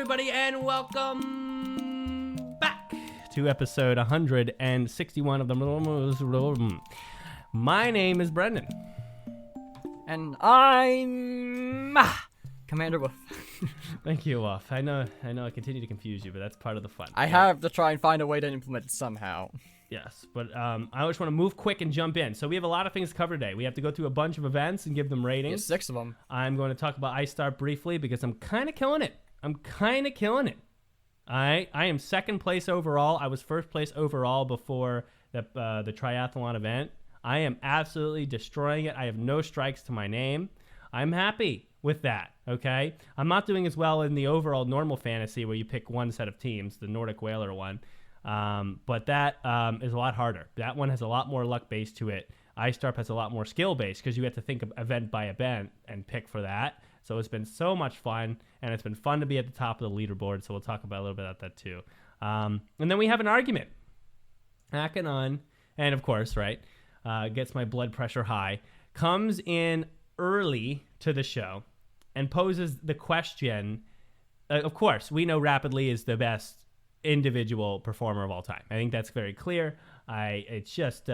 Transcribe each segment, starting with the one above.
everybody, and welcome back to episode 161 of the... My name is Brendan. And I'm... Commander Wolf. Thank you, Wolf. I know I continue to confuse you, but that's part of the fun. I have to try and find a way to implement it somehow. Yes, but I always want to move quick and jump in. So we have a lot of things to cover today. We have to go through a bunch of events and give them ratings. Yeah, 6 of them. I'm going to talk about AYSTARP briefly because I'm kind of killing it. I am second place overall. I was first place overall before the triathlon event. I am absolutely destroying it. I have no strikes to my name. I'm happy with that, okay? I'm not doing as well in the overall normal fantasy where you pick one set of teams, the Nordic Whaler one. But that is a lot harder. That one has a lot more luck base to it. AYSTARP has a lot more skill base because you have to think of event by event and pick for that. So it's been so much fun, and it's been fun to be at the top of the leaderboard. So we'll talk about a little bit about that too. And then we have an argument. Akanon, and of course, right, gets my blood pressure high, comes in early to the show and poses the question. Of course, we know Rapidly is the best individual performer of all time. I think that's very clear. It's just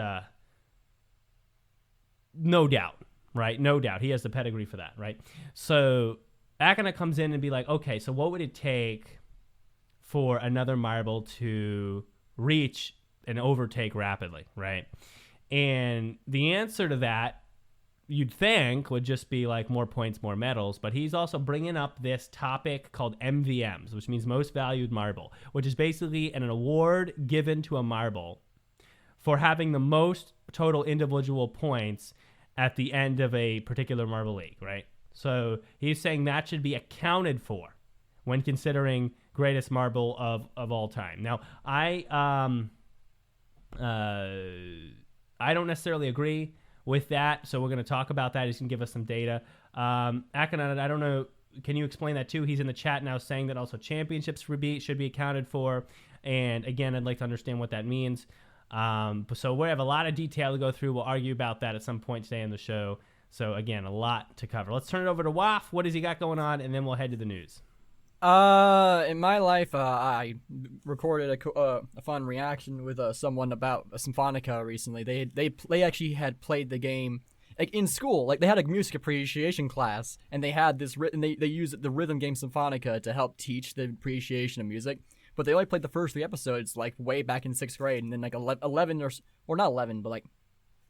no doubt, right? No doubt. He has the pedigree for that, right? So Akana comes in and be like, okay, so what would it take for another marble to reach and overtake Rapidly, right? And the answer to that, you'd think, would just be like more points, more medals, but he's also bringing up this topic called MVMs, which means Most Valued Marble, which is basically an award given to a marble for having the most total individual points at the end of a particular marble league, right? So he's saying that should be accounted for when considering greatest marble of all time. Now, I don't necessarily agree with that, so we're going to talk about that. He's going to give us some data. Akanon, I don't know, can you explain that too? He's in the chat now saying that also championships should be accounted for, and again, I'd like to understand what that means. So we have a lot of detail to go through. We'll argue about that at some point today in the show. So again, a lot to cover. Let's turn it over to Waf. What has he got going on? And then we'll head to the news. In my life, I recorded a fun reaction with someone about Symphonica recently. They actually had played the game like in school. Like they had a music appreciation class, and they had this and they used the rhythm game Symphonica to help teach the appreciation of music. But they only played the first 3 episodes like way back in 6th grade, and then like 11 or not 11, but like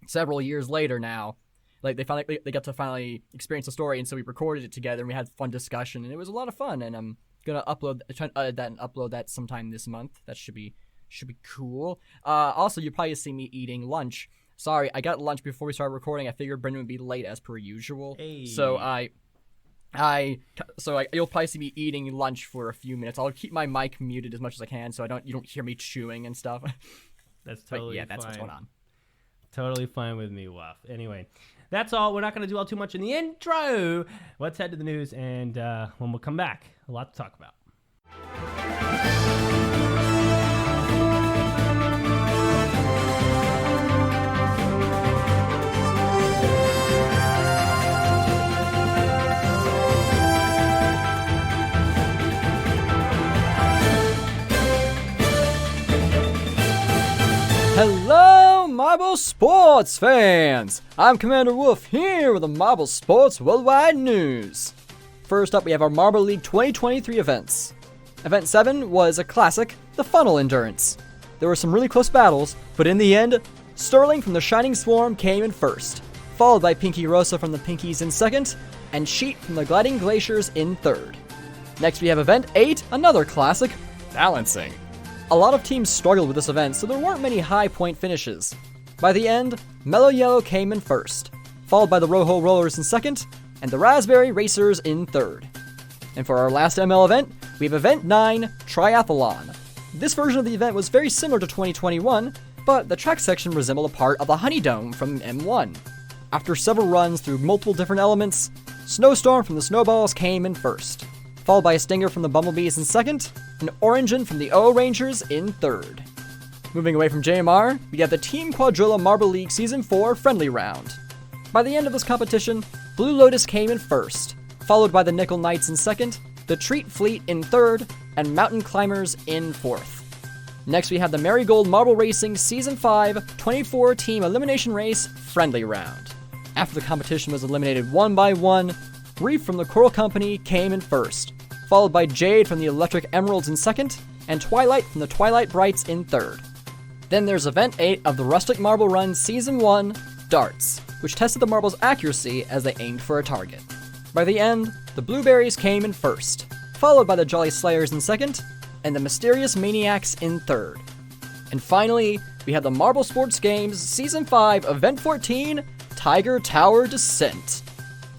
several years later now. Like they got to finally experience the story, and so we recorded it together and we had fun discussion, and it was a lot of fun. And I'm gonna edit that and upload that sometime this month. That should be cool. Also, you probably see me eating lunch. Sorry, I got lunch before we started recording. I figured Brendan would be late as per usual. Hey. So you'll probably see me eating lunch for a few minutes. I'll keep my mic muted as much as I can, so you don't hear me chewing and stuff. That's totally that's what's going on. Totally fine with me, Waf. Anyway, that's all. We're not going to do all too much in the intro. Let's head to the news, and when we'll come back, a lot to talk about. Hello, Marble Sports fans! I'm Commander Wolf here with the Marble Sports Worldwide News. First up, we have our Marble League 2023 events. Event 7 was a classic, the Funnel Endurance. There were some really close battles, but in the end, Sterling from the Shining Swarm came in first, followed by Pinky Rosa from the Pinkies in second, and Sheet from the Gliding Glaciers in third. Next, we have Event 8, another classic, Balancing. A lot of teams struggled with this event, so there weren't many high point finishes. By the end, Mellow Yellow came in first, followed by the Rojo Rollers in second, and the Raspberry Racers in third. And for our last ML event, we have Event 9, Triathlon. This version of the event was very similar to 2021, but the track section resembled a part of the Honey Dome from M1. After several runs through multiple different elements, Snowstorm from the Snowballs came in first, followed by a Stinger from the Bumblebees in second, and Orangin from the O Rangers in third. Moving away from JMR, we have the Team Quadrilla Marble League Season 4 Friendly Round. By the end of this competition, Blue Lotus came in first, followed by the Nickel Knights in second, the Treat Fleet in 3rd, and Mountain Climbers in 4th. Next, we have the Marigold Marble Racing Season 5 24-team elimination race friendly round. After the competition was eliminated one by one, Reef from the Coral Company came in 1st, followed by Jade from the Electric Emeralds in 2nd, and Twilight from the Twilight Brights in 3rd. Then there's Event 8 of the Rustic Marble Run Season 1, Darts, which tested the marbles' accuracy as they aimed for a target. By the end, the Blueberries came in 1st, followed by the Jolly Slayers in 2nd, and the Mysterious Maniacs in 3rd. And finally, we have the Marble Sports Games Season 5 Event 14, Tiger Tower Descent.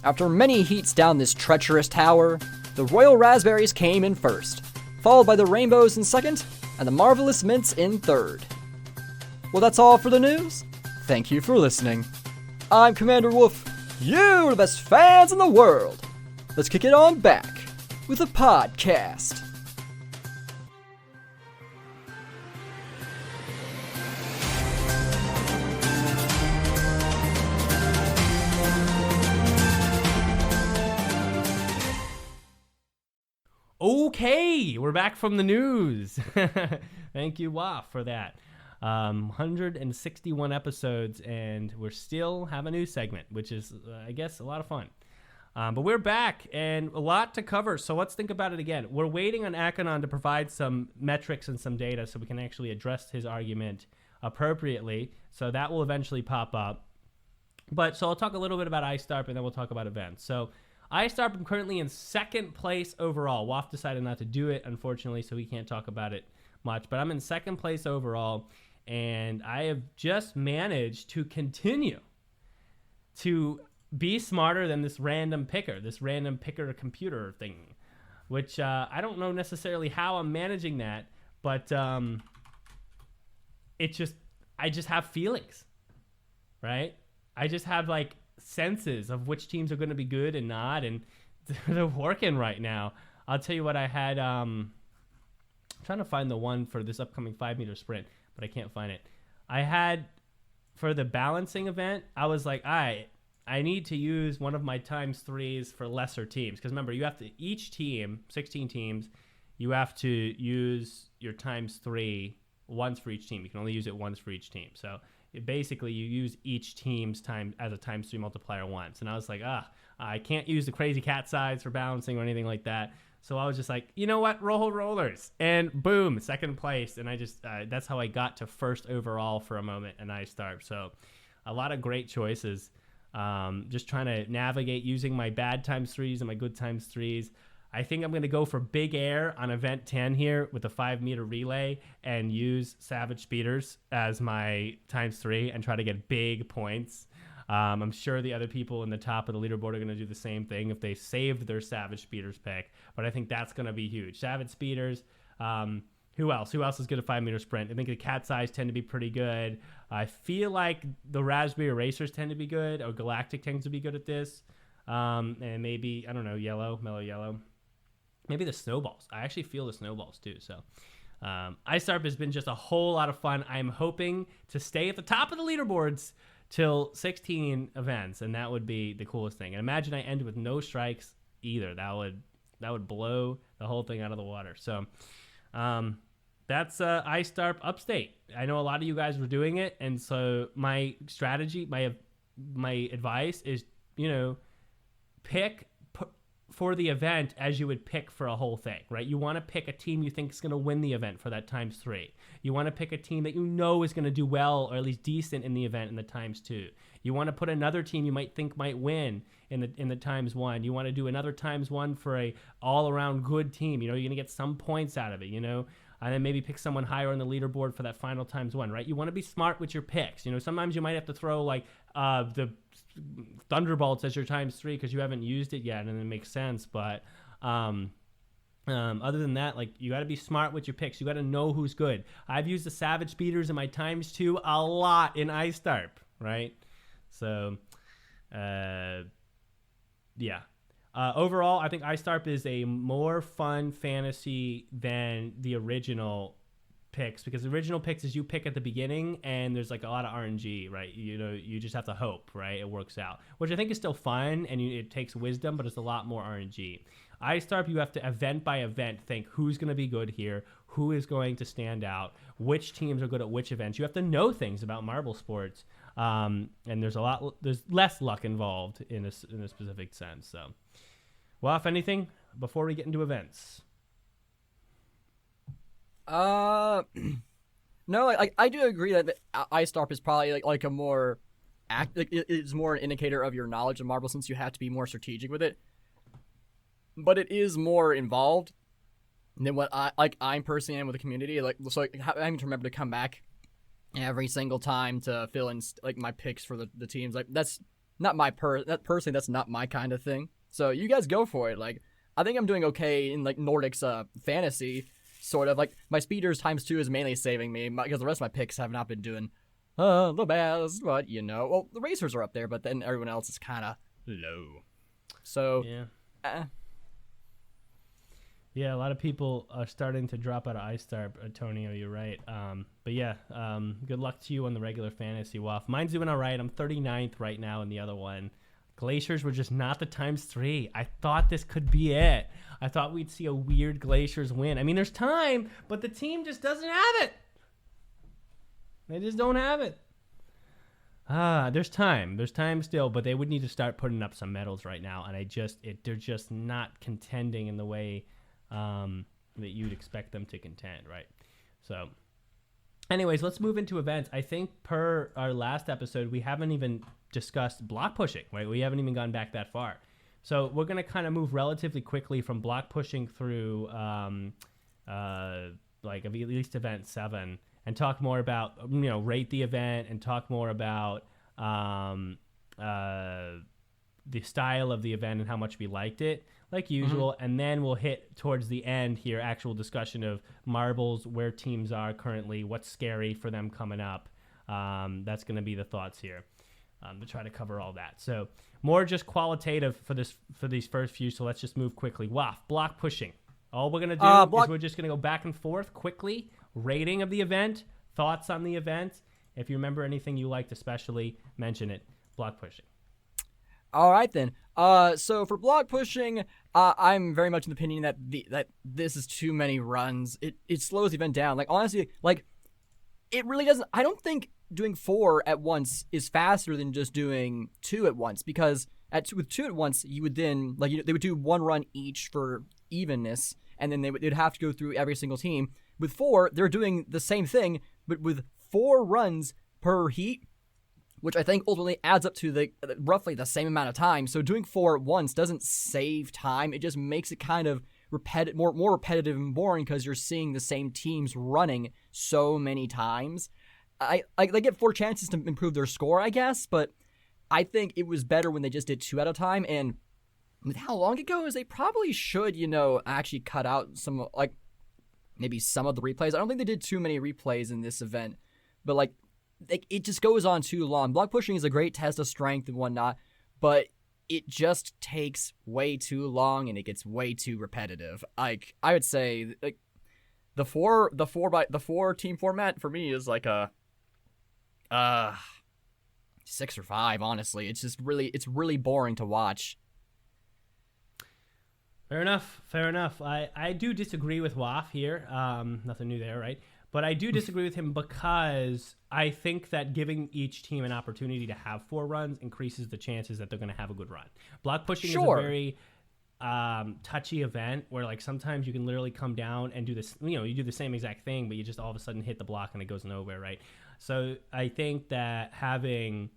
After many heats down this treacherous tower, the Royal Raspberries came in 1st, followed by the Rainbows in 2nd, and the Marvelous Mints in 3rd. Well, that's all for the news. Thank you for listening. I'm Commander Wolf. You are the best fans in the world. Let's kick it on back with a podcast. Okay, we're back from the news. Thank you, Waf, for that. 161 episodes, and we're still have a news segment, which is, I guess, a lot of fun. But we're back, and a lot to cover, so let's think about it again. We're waiting on Akanon to provide some metrics and some data so we can actually address his argument appropriately, so that will eventually pop up. So I'll talk a little bit about AYSTARP, and then we'll talk about events. So AYSTARP, I'm currently in 2nd place overall. Waf decided not to do it, unfortunately, so we can't talk about it much. But I'm in 2nd place overall, and I have just managed to continue to be smarter than this random picker computer thing, which I don't know necessarily how I'm managing that, but I just have feelings, right? I just have like senses of which teams are going to be good and not, and they're working right now. I'll tell you what, I had I'm trying to find the one for this upcoming 5-meter sprint, but I can't find it. I had for the balancing event, I was like, I need to use one of my ×3s for lesser teams, because remember, you have to, each team, 16 teams, you have to use your ×3 once for each team. You can only use it once for each team. So basically you use each team's time as a ×3 multiplier once. And I was like, I can't use the crazy cat size for balancing or anything like that. So I was just like, you know what, roll rollers, and boom, 2nd place. And I just that's how I got to 1st overall for a moment in AYSTARP. So a lot of great choices. Just trying to navigate using my bad ×3s and my good ×3s. I think I'm going to go for Big Air on event 10 here with the 5-meter relay and use Savage Speeders as my ×3 and try to get big points. I'm sure the other people in the top of the leaderboard are going to do the same thing if they saved their Savage Speeders pick, but I think that's going to be huge. Savage Speeders, who else? Who else is good at 5-meter sprint? I think the cat size tend to be pretty good. I feel like the Raspberry Racers tend to be good, or Galactic tends to be good at this. And maybe, I don't know, Mellow Yellow. Maybe the Snowballs. I actually feel the Snowballs too. So AYSTARP has been just a whole lot of fun. I'm hoping to stay at the top of the leaderboards till 16 events, and that would be the coolest thing. And imagine I end with no strikes either. That would blow the whole thing out of the water. So that's AYSTARP Upstate. I know a lot of you guys were doing it, and so my strategy, my advice is, pick for the event as you would pick for a whole thing, right? You want to pick a team you think is going to win the event for that ×3. You want to pick a team that you know is going to do well or at least decent in the event in the ×2. You want to put another team you might think might win in the ×1. You want to do another ×1 for a all-around good team. You're going to get some points out of it, and then maybe pick someone higher on the leaderboard for that final ×1, right? You want to be smart with your picks. Sometimes you might have to throw like the Thunderbolts as your ×3 because you haven't used it yet, and it makes sense. But other than that, like, you got to be smart with your picks. You got to know who's good. I've used the Savage Speeders in my ×2 a lot in AYSTARP, right? So, yeah. Overall, I think AYSTARP is a more fun fantasy than the original picks, because the original picks is you pick at the beginning and there's like a lot of RNG, right? You just have to hope, right? It works out, which I think is still fun, and it takes wisdom, but it's a lot more RNG. iStarp, you have to event by event think who's going to be good here, who is going to stand out, which teams are good at which events. You have to know things about marble sports, and there's less luck involved in a specific sense. So, well, if anything, before we get into events. No, like I do agree that iStarp is probably like a more it's more an indicator of your knowledge of marble, since you have to be more strategic with it. But it is more involved than what I'm personally am with the community. Like, so having to remember to come back every single time to fill in like my picks for the teams. Like, that's not my personally, that's not my kind of thing. So you guys go for it. Like, I think I'm doing okay in like Nordic's fantasy. Sort of like my speeders ×2 is mainly saving me because the rest of my picks have not been doing the best, but well, the racers are up there, but then everyone else is kind of low. So yeah, a lot of people are starting to drop out of iStarp, Antonio. You're right. But yeah, good luck to you on the regular fantasy WAF. Mine's doing all right. I'm 39th right now in the other one. Glaciers were just not the ×3. I thought this could be it. I thought we'd see a weird Glaciers win. I mean, there's time, but the team just doesn't have it. They just don't have it. There's time. There's time still, but they would need to start putting up some medals right now, and they're just not contending in the way that you'd expect them to contend, right? So, anyways, let's move into events. I think per our last episode, we haven't even discussed block pushing, right? We haven't even gone back that far. So we're going to kind of move relatively quickly from block pushing through like at least event 7 and talk more about, rate the event and talk more about the style of the event and how much we liked it, like usual. Mm-hmm. And then we'll hit towards the end here, actual discussion of marbles, where teams are currently, what's scary for them coming up. That's going to be the thoughts here. To try to cover all that. So more just qualitative for these first few. So let's just move quickly. WAF, block pushing. All we're going to do is we're just going to go back and forth quickly. Rating of the event, thoughts on the event. If you remember anything you liked especially, mention it. Block pushing. All right, then. So for block pushing, I'm very much in the opinion that this is too many runs. It slows the event down. Like, honestly, like, it really doesn't. I don't think doing 4 at once is faster than just doing 2 at once, because with 2 at once, you would then, like, they would do 1 run each for evenness, and then they'd have to go through every single team. With 4, they're doing the same thing, but with 4 runs per heat, which I think ultimately adds up to roughly the same amount of time. So doing 4 at once doesn't save time. It just makes it kind of more repetitive and boring, because you're seeing the same teams running so many times. They get 4 chances to improve their score, I guess, but I think it was better when they just did 2 at a time. And with how long it goes, they probably should, actually cut out some, like, maybe some of the replays. I don't think they did too many replays in this event, but it just goes on too long. Block pushing is a great test of strength and whatnot, but it just takes way too long and it gets way too repetitive. Like, I would say, like, the four team format for me is like a 6 or 5, honestly. It's really boring to watch. Fair enough. I do disagree with WAF here. Nothing new there, right? But I do disagree with him because I think that giving each team an opportunity to have 4 runs increases the chances that they're going to have a good run. Block pushing is a very touchy event where, like, sometimes you can literally come down and do this, you do the same exact thing, but you just all of a sudden hit the block and it goes nowhere, right? So I think that having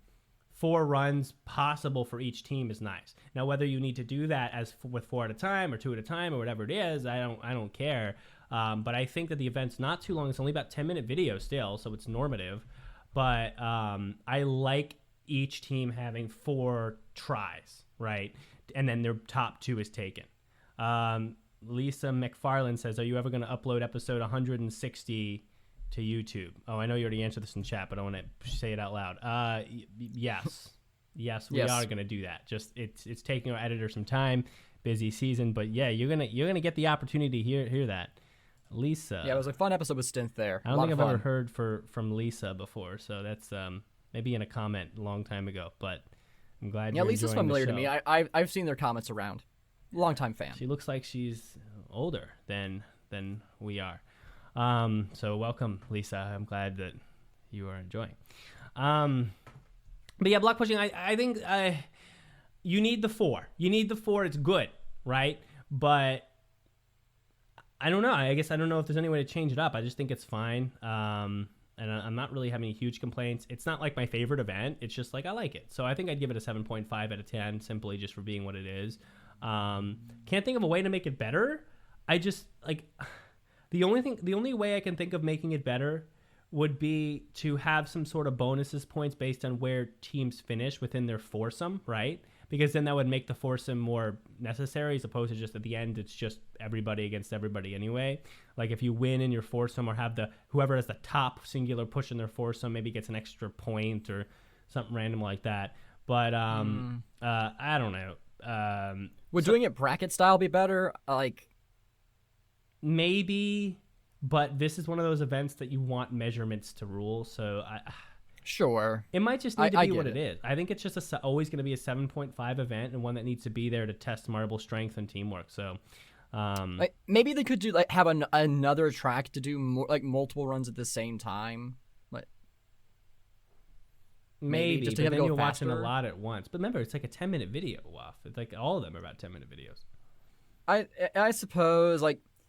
4 runs possible for each team is nice. Now, whether you need to do that with 4 at a time or 2 at a time or whatever it is, I don't care. But I think that the event's not too long. It's only about 10-minute video still, so it's normative. But I like each team having 4 tries, right? And then their top 2 is taken. Lisa McFarland says, are you ever going to upload episode 160 to YouTube? Oh, I know you already answered this in chat, but I want to say it out loud. Yes. Yes, we are going to do that. Just it's taking our editor some time, busy season, but yeah, you're gonna get the opportunity to hear that. Lisa. Yeah, it was a fun episode with Stint there. I don't think I've ever heard from Lisa before, so that's maybe in a comment a long time ago, but I'm glad you're Lisa's familiar to me. I've seen their comments around. Longtime fan. She looks like she's older than we are. So welcome, Lisa. I'm glad that you are enjoying. But yeah, block pushing. I think you need the 4. You need the 4. It's good, right? But I don't know. I guess I don't know if there's any way to change it up. I just think it's fine. And I'm not really having huge complaints. It's not like my favorite event. It's just like I like it. So I think I'd give it a 7.5 out of 10 simply just for being what it is. Can't think of a way to make it better. I just like the only way I can think of making it better would be to have some sort of bonuses points based on where teams finish within their foursome, right? Because then that would make the foursome more necessary as opposed to just at the end, it's just everybody against everybody anyway. Like if you win in your foursome or have whoever has the top singular push in their foursome maybe gets an extra point or something random like that. But I don't know. Would doing it bracket style be better? Maybe, but this is one of those events that you want measurements to rule. So Sure. It might just need to be what it is. I think it's just always going to be a 7.5 event and one that needs to be there to test marble strength and teamwork. So maybe they could do have another track to do multiple runs at the same time. Maybe just but then you're faster. watching a lot at once. But remember, it's like a 10-minute video, Waff. It's like all of them are about 10-minute videos. I suppose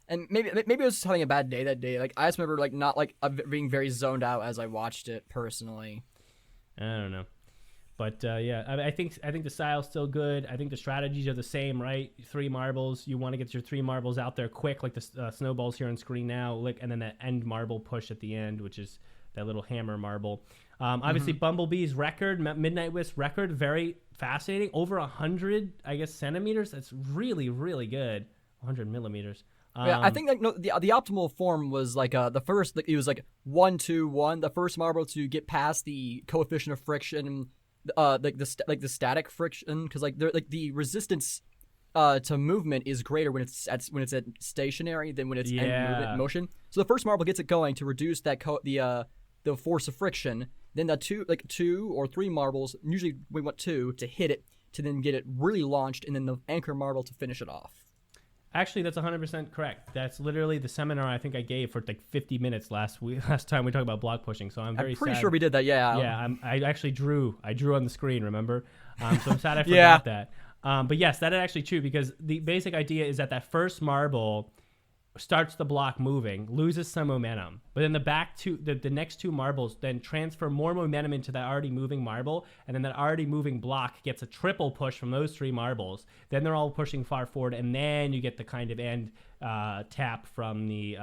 and maybe I was just having a bad day that day. I just remember not being very zoned out as I watched it personally. I don't know, but yeah, I think the style's still good. I think the strategies are the same, right? 3 marbles. You want to get your 3 marbles out there quick, like the snowballs here on screen now. And then that end marble push at the end, which is that little hammer marble. Obviously, Bumblebee's record, Midnight Wisp record, very fascinating. Over 100, I guess, centimeters. That's really, really good. 100 millimeters. Yeah, I think the optimal form was the first. It was 1-2-1. The first marble to get past the coefficient of friction, the static friction, because the resistance to movement is greater when it's at stationary than when it's in movement motion. So the first marble gets it going to reduce that the force of friction. Then the 2 or 3 marbles, usually we want 2 to hit it to then get it really launched, and then the anchor marble to finish it off. Actually, that's 100% correct. That's literally the seminar I think I gave for 50 minutes last time we talked about block pushing. So I'm pretty sad. sure we did that. Yeah. Yeah. I actually drew. I drew on the screen. Remember? So I'm sad I forgot that. But yes, that is actually true because the basic idea is that first marble starts the block moving, loses some momentum, but then the next 2 marbles then transfer more momentum into that already moving marble, and then that already moving block gets a triple push from those 3 marbles. Then they're all pushing far forward, and then you get the kind of end tap from the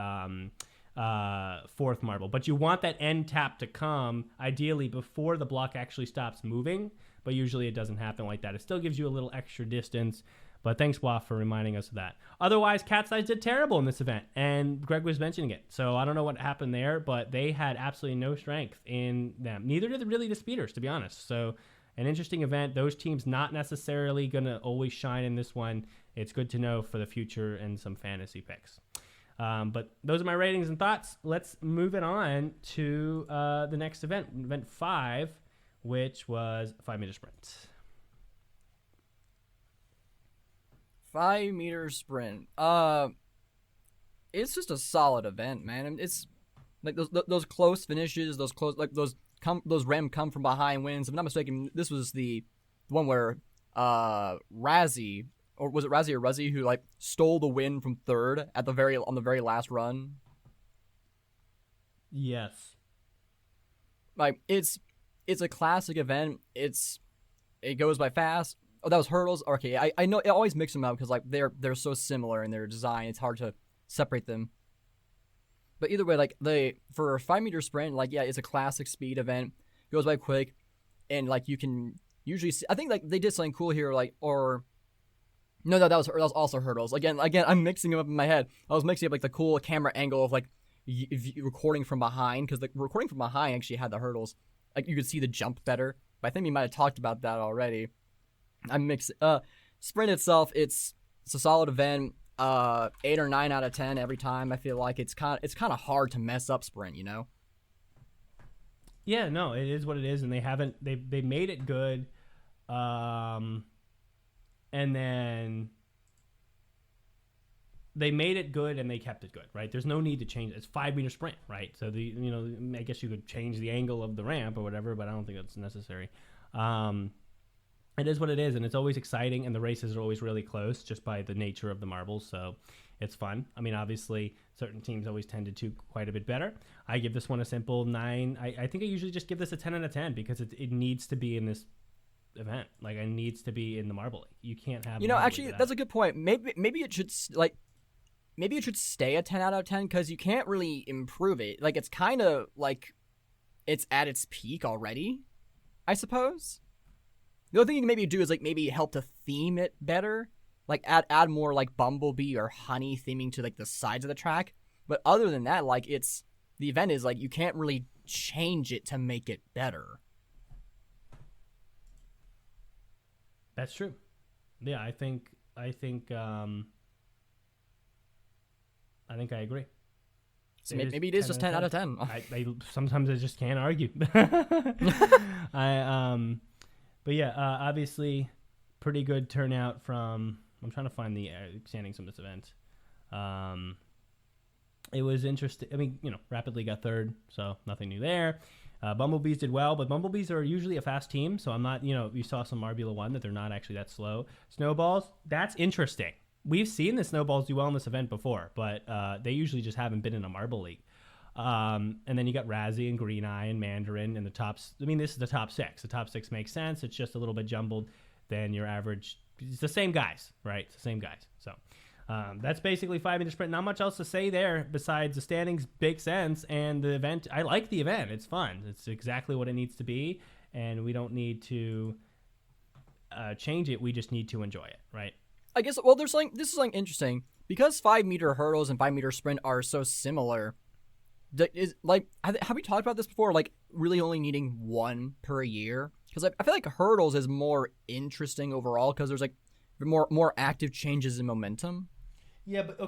4th marble. But you want that end tap to come ideally before the block actually stops moving, but usually it doesn't happen like that. It still gives you a little extra distance. But thanks, Waff, for reminding us of that. Otherwise, Cat's Eyes did terrible in this event, and Greg was mentioning it. So I don't know what happened there, but they had absolutely no strength in them. Neither did really the speeders, to be honest. So an interesting event. Those teams not necessarily going to always shine in this one. It's good to know for the future and some fantasy picks. But those are my ratings and thoughts. Let's move it on to the next event, event 5, which was 5-meter sprint. 5-meter sprint. It's just a solid event, man. It's those close finishes, those random come from behind wins. If I'm not mistaken, this was the one where Razzie, or was it Razzie or Ruzzy, who stole the win from 3rd on the very last run. Yes. It's a classic event. It goes by fast. Oh, that was hurdles. Okay, I know. I always mix them up because they're so similar in their design. It's hard to separate them. But either way, for a 5-meter sprint, it's a classic speed event. It goes by quick, and you can usually see. I think they did something cool here, that was also hurdles. Again, I'm mixing them up in my head. I was mixing up the cool camera angle of recording from behind, because the recording from behind actually had the hurdles. You could see the jump better. But I think we might have talked about that already. I'm mixing. Sprint itself, it's a solid event. 8 or 9 out of 10 every time. I feel like it's kind of hard to mess up sprint, you know. Yeah, no, it is what it is, and they made it good. And then they made it good and they kept it good, right? There's no need to change it. It's 5-meter sprint, right? So I guess you could change the angle of the ramp or whatever, but I don't think that's necessary. It is what it is, and it's always exciting, and the races are always really close just by the nature of the marbles, so it's fun. I mean, obviously, certain teams always tend to do quite a bit better. I give this one a simple 9. I think I usually just give this a 10 out of 10 because it needs to be in this event. Like, it needs to be in the Marble League. You can't have... actually, that's a good point. Maybe it should, maybe it should stay a 10 out of 10 because you can't really improve it. Like, it's kind of like it's at its peak already, I suppose. The other thing you can maybe do is, like, maybe help to theme it better. Like, add more, like, bumblebee or honey theming to, like, the sides of the track. But other than that, like, the event is, like, you can't really change it to make it better. That's true. Yeah, I think I agree. So maybe it is just 10 out of 10. Sometimes I just can't argue. But yeah, obviously, pretty good turnout from... I'm trying to find the standings from this event. It was interesting. I mean, Rapidly got third, so nothing new there. Bumblebees did well, but Bumblebees are usually a fast team, so I'm not, you saw some Marbula 1 that they're not actually that slow. Snowballs, that's interesting. We've seen the Snowballs do well in this event before, but they usually just haven't been in a Marble League. And then you got Razzie and Green Eye and Mandarin and the tops. I mean, this is the top 6. The top 6 makes sense. It's just a little bit jumbled than your average. It's the same guys, right? It's the same guys. So that's basically 5-meter sprint. Not much else to say there besides the standings make sense. And the event, I like the event. It's fun. It's exactly what it needs to be. And we don't need to change it. We just need to enjoy it, right? I guess, well, this is something interesting. Because 5-meter hurdles and 5-meter sprint are so similar, have we talked about this before? Like, really only needing one per year? Because I feel like hurdles is more interesting overall because there's, like, more active changes in momentum. Yeah, but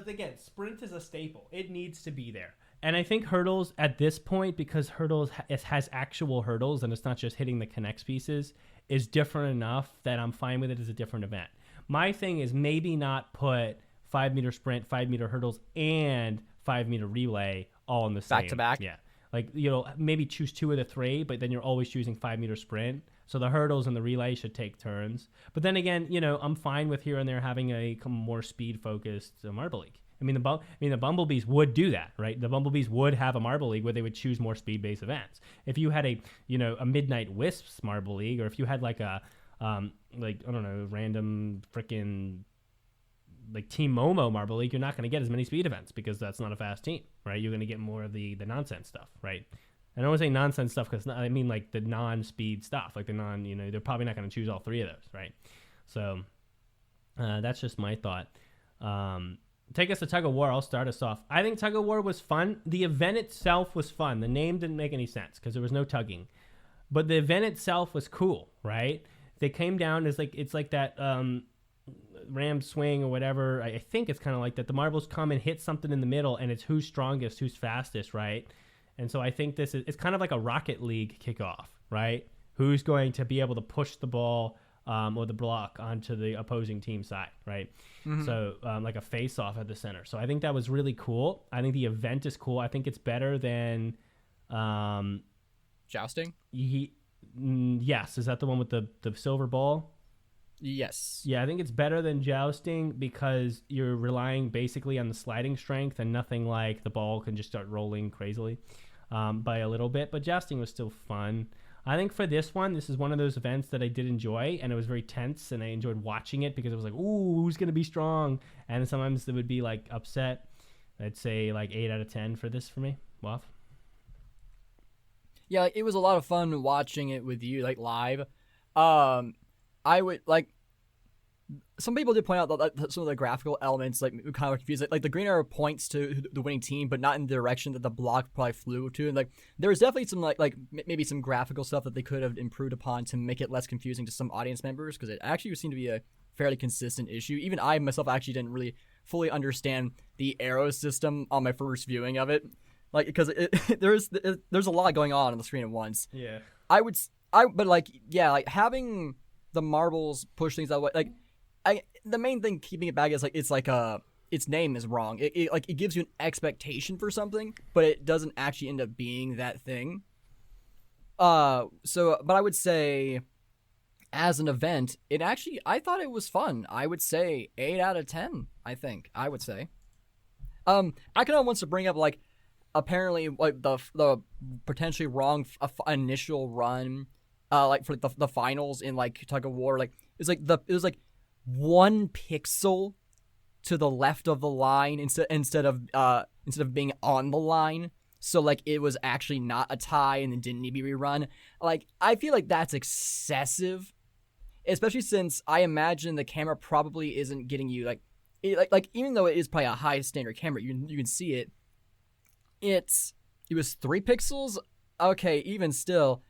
again, sprint is a staple. It needs to be there. And I think hurdles at this point, because hurdles has actual hurdles and it's not just hitting the connects pieces, is different enough that I'm fine with it as a different event. My thing is maybe not put 5-meter sprint, 5-meter hurdles, and 5-meter relay all in the same. Back to back? Yeah. Like, maybe choose 2 of the 3, but then you're always choosing 5-meter sprint. So the hurdles and the relay should take turns. But then again, I'm fine with here and there having a more speed-focused Marble League. I mean, the Bumblebees would do that, right? The Bumblebees would have a Marble League where they would choose more speed-based events. If you had a Midnight Wisps Marble League, or if you had like a random freaking like Team Momo Marble League, you're not going to get as many speed events because that's not a fast team, right? You're going to get more of the nonsense stuff, right? I don't want to say nonsense stuff because I mean like the non-speed stuff, like the they're probably not going to choose all 3 of those, right? So that's just my thought. Take us to Tug of War. I'll start us off. I think Tug of War was fun. The event itself was fun. The name didn't make any sense because there was no tugging, but the event itself was cool, right? They came down as it's like that ram swing or whatever. I think it's kind of like that. The marbles come and hit something in the middle, and it's who's strongest, who's fastest, right? And so I think it's kind of like a Rocket League kickoff, right? Who's going to be able to push the ball or the block onto the opposing team side, right? Mm-hmm. So like a face-off at the center. So I think that was really cool. I think the event is cool. I think it's better than jousting. Yes, is that the one with the silver ball? Yes. Yeah, I think it's better than jousting because you're relying basically on the sliding strength and nothing like the ball can just start rolling crazily by a little bit. But jousting was still fun. I think for this one, this is one of those events that I did enjoy, and it was very tense, and I enjoyed watching it because it was like, ooh, who's going to be strong? And sometimes it would be like upset. I'd say like 8 out of 10 for this for me. Waff. Yeah, it was a lot of fun watching it with you, like live. I would like. Some people did point out that some of the graphical elements like kind of confused. Like the green arrow points to the winning team, but not in the direction that the block probably flew to. And like there was definitely some like maybe some graphical stuff that they could have improved upon to make it less confusing to some audience members because it actually seemed to be a fairly consistent issue. Even I myself actually didn't really fully understand the arrow system on my first viewing of it. Like, because there's a lot going on the screen at once. Yeah. But like, yeah, like having the marbles push things that way, like, the main thing keeping it back is like, it's like a its name is wrong. It gives you an expectation for something, but it doesn't actually end up being that thing. But I would say, as an event, I thought it was fun. I would say 8 out of 10. I would say. I kind of wants to bring up like, apparently like the potentially wrong initial run, like for the finals in like Tug of War, like it was like 1 pixel to the left of the line instead of being on the line. So like it was actually not a tie and then didn't need to be rerun. Like I feel like that's excessive, especially since I imagine the camera probably isn't getting you like even though it is probably a high standard camera, you can see it. It was 3 pixels. Okay, even still,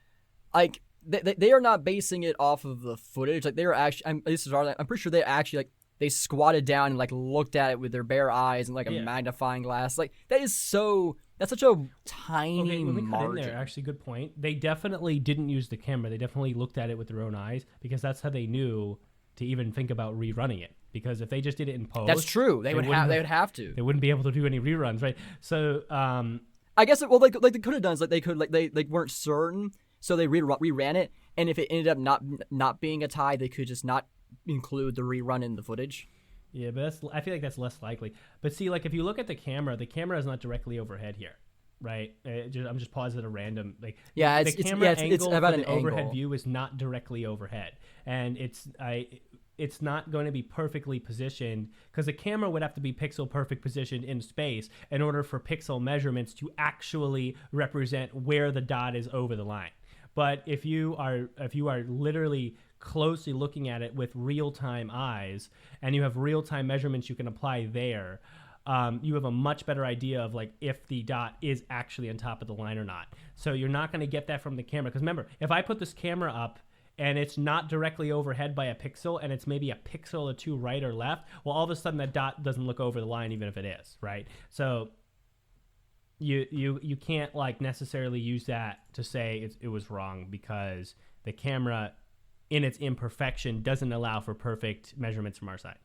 like they are not basing it off of the footage. Like they are actually, I'm pretty sure they actually like they squatted down and like looked at it with their bare eyes and like a magnifying glass. Like that's such a tiny margin. Cut in there. Actually, good point. They definitely didn't use the camera. They definitely looked at it with their own eyes because that's how they knew to even think about rerunning it. Because if they just did it in post, that's true. They would have to. They wouldn't be able to do any reruns, right? So, I guess they could have done is like they weren't certain, so they reran it, and if it ended up not being a tie, they could just not include the rerun in the footage. Yeah, but I feel like that's less likely. But see, like if you look at the camera is not directly overhead here, right? I'm just pausing at a random the camera angle for the overhead view is not directly overhead, and it's not going to be perfectly positioned because the camera would have to be pixel perfect positioned in space in order for pixel measurements to actually represent where the dot is over the line. But if you are literally closely looking at it with real-time eyes and you have real-time measurements you can apply there, you have a much better idea of like if the dot is actually on top of the line or not. So you're not going to get that from the camera because remember, if I put this camera up and it's not directly overhead by a pixel, and it's maybe a pixel or 2 right or left, well, all of a sudden that dot doesn't look over the line, even if it is, right? So you can't like necessarily use that to say it was wrong because the camera, in its imperfection, doesn't allow for perfect measurements from our side.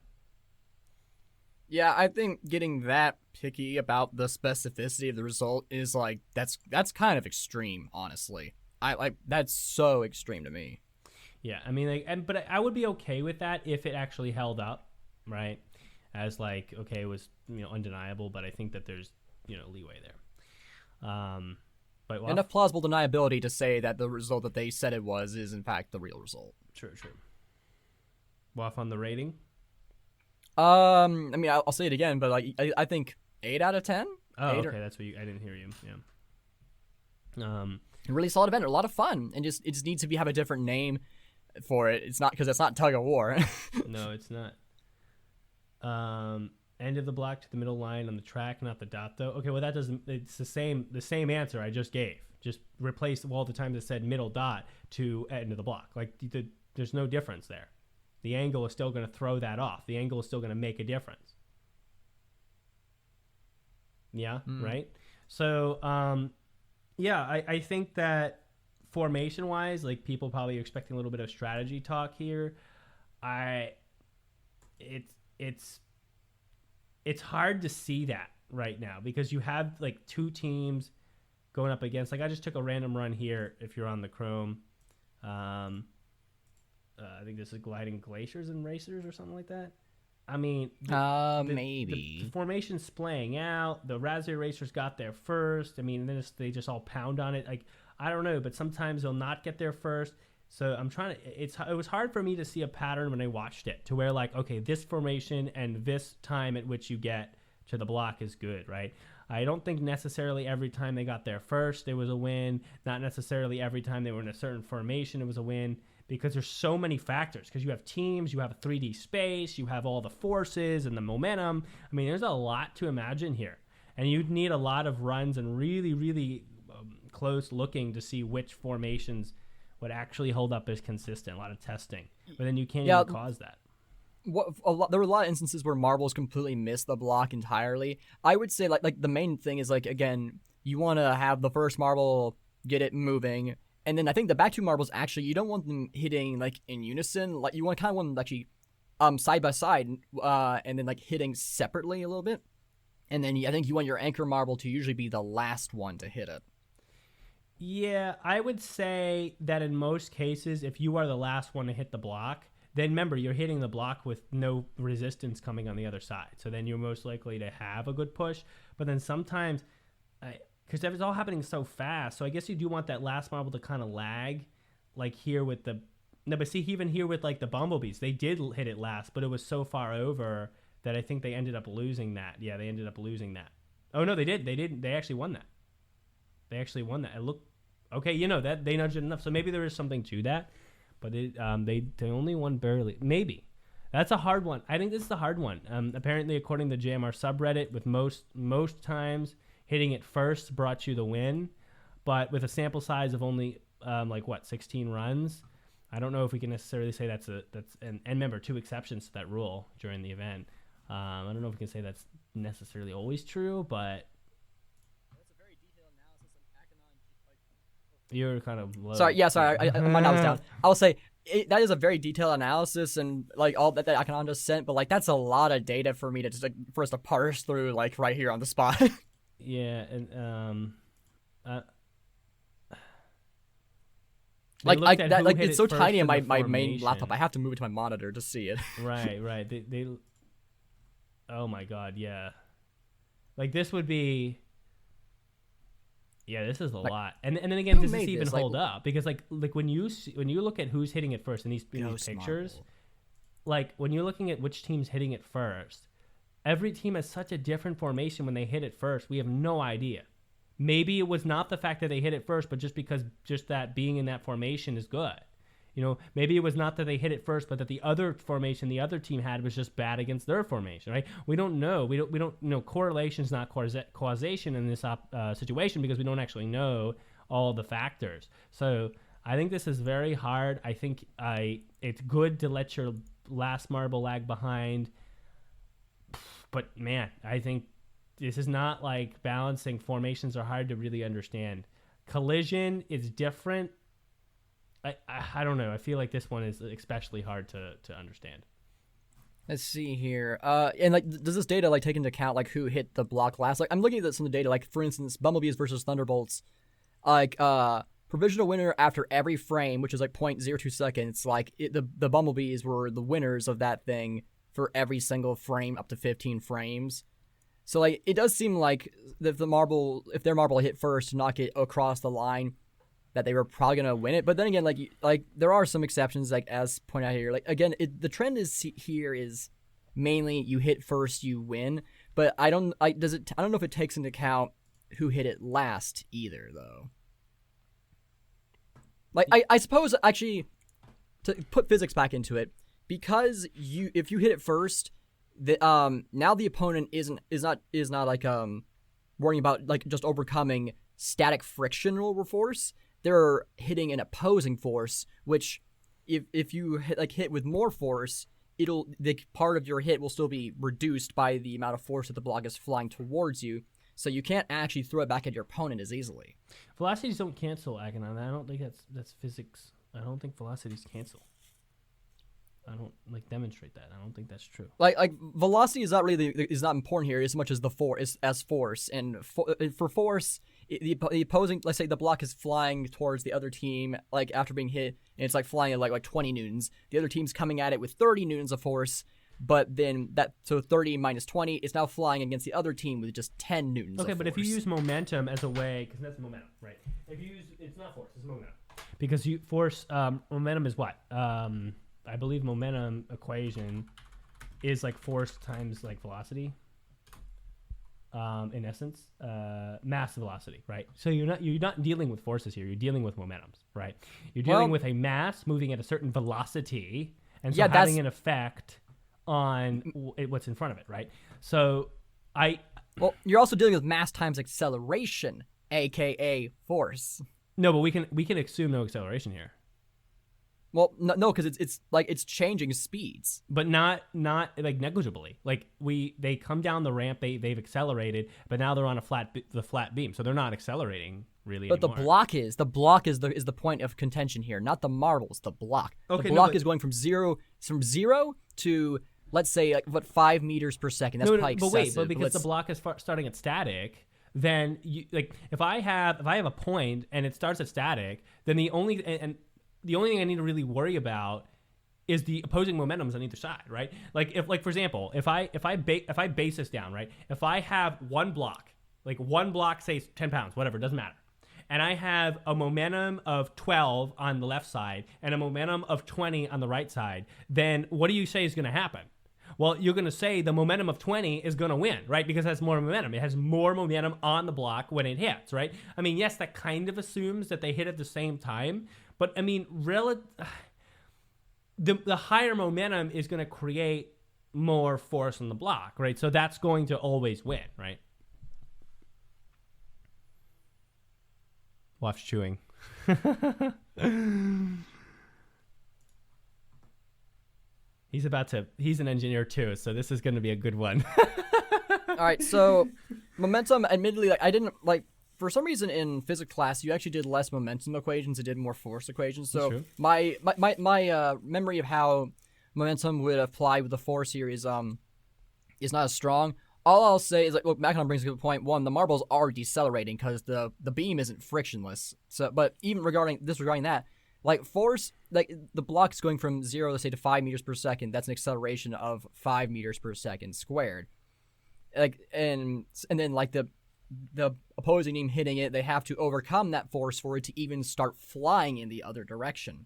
Yeah, I think getting that picky about the specificity of the result is like that's kind of extreme, honestly. That's so extreme to me. Yeah, I mean, but I would be okay with that if it actually held up, right? As like, okay, it was undeniable, but I think that there's leeway there. But enough plausible deniability to say that the result that they said it was is in fact the real result. True. Waff on the rating. I mean, I'll say it again, but like I think 8 out of 10. Oh, okay, that's what I didn't hear you. Yeah. A really solid event, a lot of fun, and it just needs to have a different name for it. It's not because it's not Tug of War. No, it's not. End of the block to the middle line on the track, not the dot though. Okay, well that doesn't. It's the same answer I just gave. Just replace all the times it said middle dot to end of the block. Like there's no difference there. The angle is still going to throw that off. The angle is still going to make a difference. Yeah, right. So, I think that formation-wise, like people probably are expecting a little bit of strategy talk here. It's hard to see that right now because you have like 2 teams going up against. Like I just took a random run here. If you're on the Chrome, I think this is Gliding Glaciers and Racers or something like that. I mean, maybe the formation's splaying out. The Raspberry Racers got there first. I mean, then they just all pound on it. Like I don't know, but sometimes they'll not get there first. So I'm trying to. It was hard for me to see a pattern when I watched it to where like, okay, this formation and this time at which you get to the block is good, right? I don't think necessarily every time they got there first it was a win. Not necessarily every time they were in a certain formation it was a win. Because there's so many factors. Because you have teams, you have a 3D space, you have all the forces and the momentum. I mean, there's a lot to imagine here. And you'd need a lot of runs and really, really close looking to see which formations would actually hold up as consistent. A lot of testing. But then you can't even cause that. There were a lot of instances where marbles completely missed the block entirely. I would say like the main thing is like, again, you want to have the first marble get it moving. And then I think the back 2 marbles, actually, you don't want them hitting, like, in unison. Like, you want them to actually side by side, and then like hitting separately a little bit. And then I think you want your anchor marble to usually be the last one to hit it. Yeah, I would say that in most cases, if you are the last one to hit the block, then remember, you're hitting the block with no resistance coming on the other side. So then you're most likely to have a good push. But then sometimes, because it's all happening so fast, so I guess you do want that last marble to kind of lag, like here with the... No, but see, even here with like the bumblebees, they did hit it last, but it was so far over that I think they ended up losing that. Yeah, they ended up losing that. Oh, no, they did. They didn't. They actually won that. They actually won that. It looked... Okay, that they nudged it enough. So maybe there is something to that. But they only won barely. Maybe. That's a hard one. I think this is a hard one. Apparently, according to the JMR subreddit, with most times, hitting it first brought you the win. But with a sample size of only, 16 runs, I don't know if we can necessarily say and remember, 2 exceptions to that rule during the event. I don't know if we can say that's necessarily always true, but... You're kind of low. Sorry, my note was down. I'll say that is a very detailed analysis and like all that Akanon just sent, but like that's a lot of data for me to just for us to parse through like right here on the spot. Yeah, and it's so tiny in my main laptop. I have to move it to my monitor to see it. Right. They oh my god, yeah. Like this would be... Yeah, this is a lot, and then again, does this even hold up? Because like when you look at who's hitting it first in these pictures, like when you're looking at which team's hitting it first, every team has such a different formation when they hit it first. We have no idea. Maybe it was not the fact that they hit it first, but just that being in that formation is good. Maybe it was not that they hit it first, but that the other formation the other team had was just bad against their formation, right? We don't know. We don't correlation is not causation in this situation because we don't actually know all the factors. So I think this is very hard. I think it's good to let your last marble lag behind. But man, I think this is not like balancing. Formations are hard to really understand. Collision is different. I don't know. I feel like this one is especially hard to understand. Let's see here. And like, does this data like take into account like who hit the block last? Like, I'm looking at some of the data. Like, for instance, Bumblebees versus Thunderbolts. Like, provisional winner after every frame, which is like 0.02 seconds. Like, the Bumblebees were the winners of that thing for every single frame up to 15 frames. So like, it does seem like if their marble hit first to knock it across the line, that they were probably going to win it. But then again, like there are some exceptions, like as pointed out here. Like, again, the trend is mainly you hit first, you win. But I don't know if it takes into account who hit it last either, though. Like, I suppose, actually, to put physics back into it, because if you hit it first, now the opponent is not like worrying about like just overcoming static friction over force. They're hitting an opposing force, which if you hit with more force, the part of your hit will still be reduced by the amount of force that the block is flying towards you. So you can't actually throw it back at your opponent as easily. Velocities don't cancel, Akanon. I don't think that's physics. I don't think velocities cancel. I don't demonstrate that. I don't think that's true. Like velocity is not really is not important here as much as the force and for force. The opposing, let's say the block is flying towards the other team, like after being hit, and it's like flying at like 20 newtons. The other team's coming at it with 30 newtons of force, but then so 30 minus 20, it's now flying against the other team with just 10 newtons. Okay, of but force. If you use momentum as a way, because that's momentum, right? If you use, it's not force, it's momentum, because momentum is what? I believe momentum equation is like force times like velocity. In essence, mass velocity, right? So you're not dealing with forces here. You're dealing with momentums, right? You're dealing with a mass moving at a certain velocity, and so having an effect on what's in front of it, right? So you're also dealing with mass times acceleration, aka force. No, but we can assume no acceleration here. Well, no, because it's changing speeds, but not like negligibly. Like they come down the ramp, they've accelerated, but now they're on the flat beam, so they're not accelerating really. But anymore. the block is the point of contention here, not the marbles. The block. Okay, the block is going from zero to, let's say, like, 5 meters per second. That's probably excessive. But because the block is starting at static, then if I have a point and it starts at static, then the only thing I need to really worry about is the opposing momentums on either side, right? Like for example, if I base this down, right? If I have one block, say 10 pounds, whatever, doesn't matter. And I have a momentum of 12 on the left side and a momentum of 20 on the right side, then what do you say is going to happen? Well, you're going to say the momentum of 20 is going to win, right? Because it has more momentum. It has more momentum on the block when it hits, right? I mean, yes, that kind of assumes that they hit at the same time. But, I mean, the higher momentum is going to create more force on the block, right? So that's going to always win, right? Waff's chewing. He's an engineer too, so this is going to be a good one. All right, so momentum, admittedly, I didn't, for some reason in physics class, you actually did less momentum equations and did more force equations. So my memory of how momentum would apply with the force here is not as strong. All I'll say is, look, Mackinac brings up a good point. One, the marbles are decelerating because the beam isn't frictionless. So, but even regarding that, force, the block is going from 0, let's say, to 5 meters per second. That's an acceleration of 5 meters per second squared. And then the opposing team hitting it, they have to overcome that force for it to even start flying in the other direction.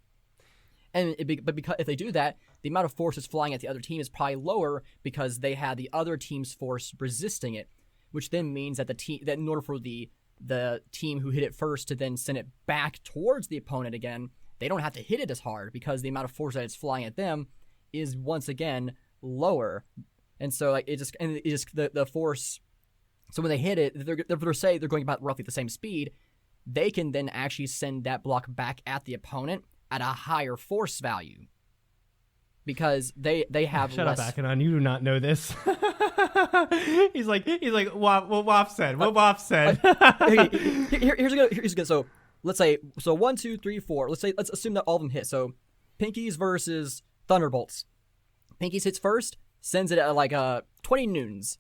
But because if they do that, the amount of force that's flying at the other team is probably lower because they had the other team's force resisting it, which then means that that in order for the team who hit it first to then send it back towards the opponent again, they don't have to hit it as hard because the amount of force that it's flying at them is once again lower. And so the force. So when they hit it, they're say they're going about roughly the same speed, they can then actually send that block back at the opponent at a higher force value because they have Shut less. Up, Akinon. You do not know this. he's like, what Waff said. What Waff said. Here's a good. So let's say 1, 2, 3, 4. Let's assume that all of them hit. So Pinkies versus Thunderbolts. Pinkies hits first, sends it at 20 newtons.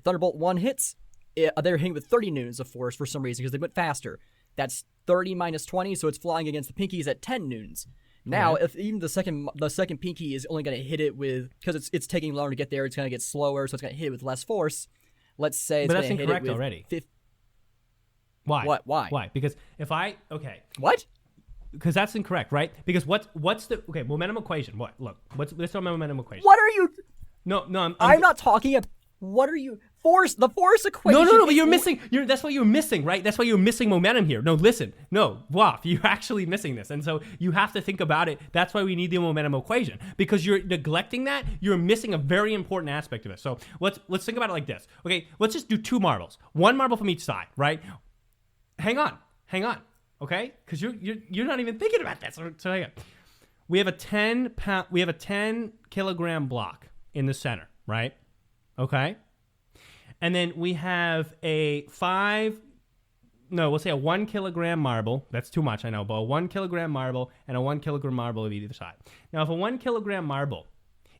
Thunderbolt 1 hits. They're hitting with 30 newtons of force for some reason because they went faster. That's 30 minus 20, so it's flying against the Pinkies at 10 newtons. Now, if even the second Pinky is only going to hit it with, because it's taking longer to get there, it's going to get slower, so it's going to hit it with less force. Let's say it's going to hit it with... already. Why? What? Why? Why? Because What? Because that's incorrect, right? Because what's the momentum equation? What? Look, let's talk about momentum equation. What are you? No, I'm not talking about. What are you? The force equation. No, but you're missing. That's why you're missing, right? That's why you're missing momentum here. No, listen. No, Waff, you're actually missing this. And so you have to think about it. That's why we need the momentum equation. Because you're neglecting that, you're missing a very important aspect of it. So let's think about it like this. Okay, let's just do 2 marbles. 1 marble from each side, right? Hang on. Okay? Because you're not even thinking about that. So hang on. We have a 10 kilogram block in the center, right? Okay. And then we have we'll say a 1 kilogram marble. That's too much, I know, but a 1 kilogram marble and a 1 kilogram marble of either side. Now, if a 1 kilogram marble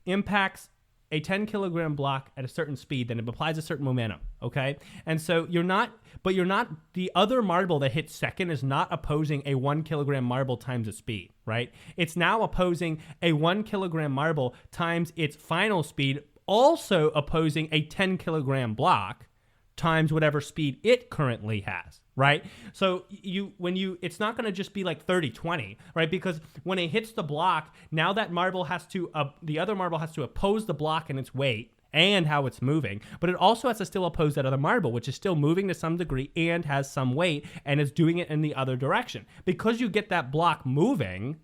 impacts a 10 kilogram block at a certain speed, then it applies a certain momentum, okay? And so the other marble that hits second is not opposing a 1 kilogram marble times its speed, right? It's now opposing a 1 kilogram marble times its final speed, also opposing a 10 kilogram block times whatever speed it currently has, right? So it's not going to just be like 30-20, right? Because when it hits the block, now that the other marble has to oppose the block in its weight and how it's moving, but it also has to still oppose that other marble, which is still moving to some degree and has some weight and is doing it in the other direction. Because you get that block moving,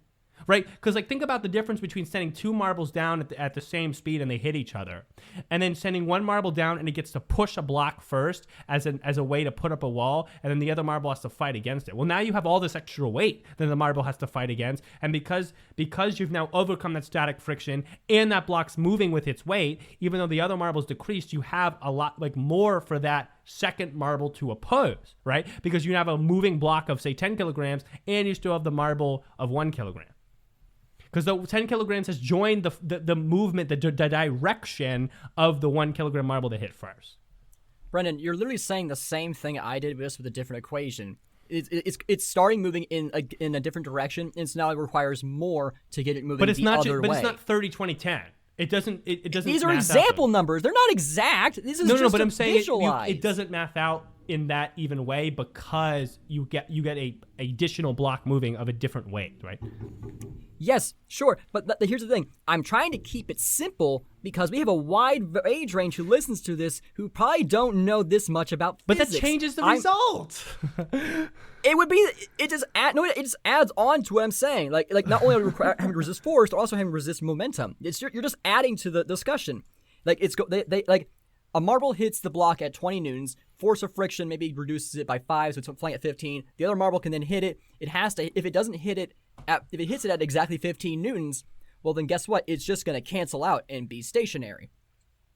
right? Because think about the difference between sending 2 marbles down at the same speed and they hit each other, and then sending 1 marble down and it gets to push a block first as a way to put up a wall, and then the other marble has to fight against it. Well, now you have all this extra weight that the marble has to fight against, and because you've now overcome that static friction and that block's moving with its weight, even though the other marble's decreased, you have a lot more for that second marble to oppose, right? Because you have a moving block of say 10 kilograms and you still have the marble of 1 kilogram. because the 10 kilograms has joined the movement, the direction of the 1 kilogram marble that hit first. Brendan, you're literally saying the same thing I did, just with a different equation. It's starting moving in a different direction, and so now it requires more to get it moving the other way. But it's not 30, 20, 10. It doesn't. These are example numbers. They're not exact. This is just but I'm saying visualize. It doesn't math out in that even way because you get a additional block moving of a different weight, right? Yes, sure, but here's the thing. I'm trying to keep it simple because we have a wide age range who listens to this who probably don't know this much about but physics. But that changes the result. It just adds on to what I'm saying. Like not only are we having to resist force, but also having to resist momentum. You're just adding to the discussion. Like like a marble hits the block at 20 newtons. Force of friction maybe reduces it by 5, so it's flying at 15. The other marble can then hit it. It has to. If it doesn't hit it, if it hits it at exactly 15 newtons, well then guess what? It's just going to cancel out and be stationary.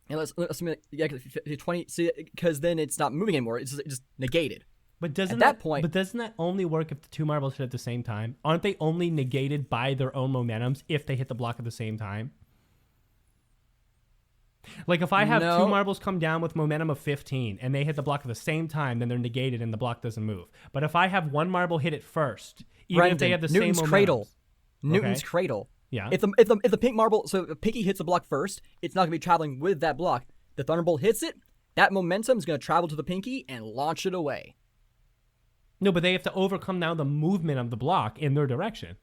And let's 20, because then it's not moving anymore. It's just negated. But doesn't that only work if the two marbles hit at the same time? Aren't they only negated by their own momentums if they hit the block at the same time? Like if I have two marbles come down with momentum of 15 and they hit the block at the same time, then they're negated and the block doesn't move. But if I have one marble hit it first, even if they have the Newton's same cradle. momentum. Newton's cradle. Yeah. If the pink marble, so if Pinky hits the block first, it's not going to be traveling with that block. The Thunderbolt hits it, that momentum is going to travel to the Pinky and launch it away. No, but they have to overcome now the movement of the block in their direction.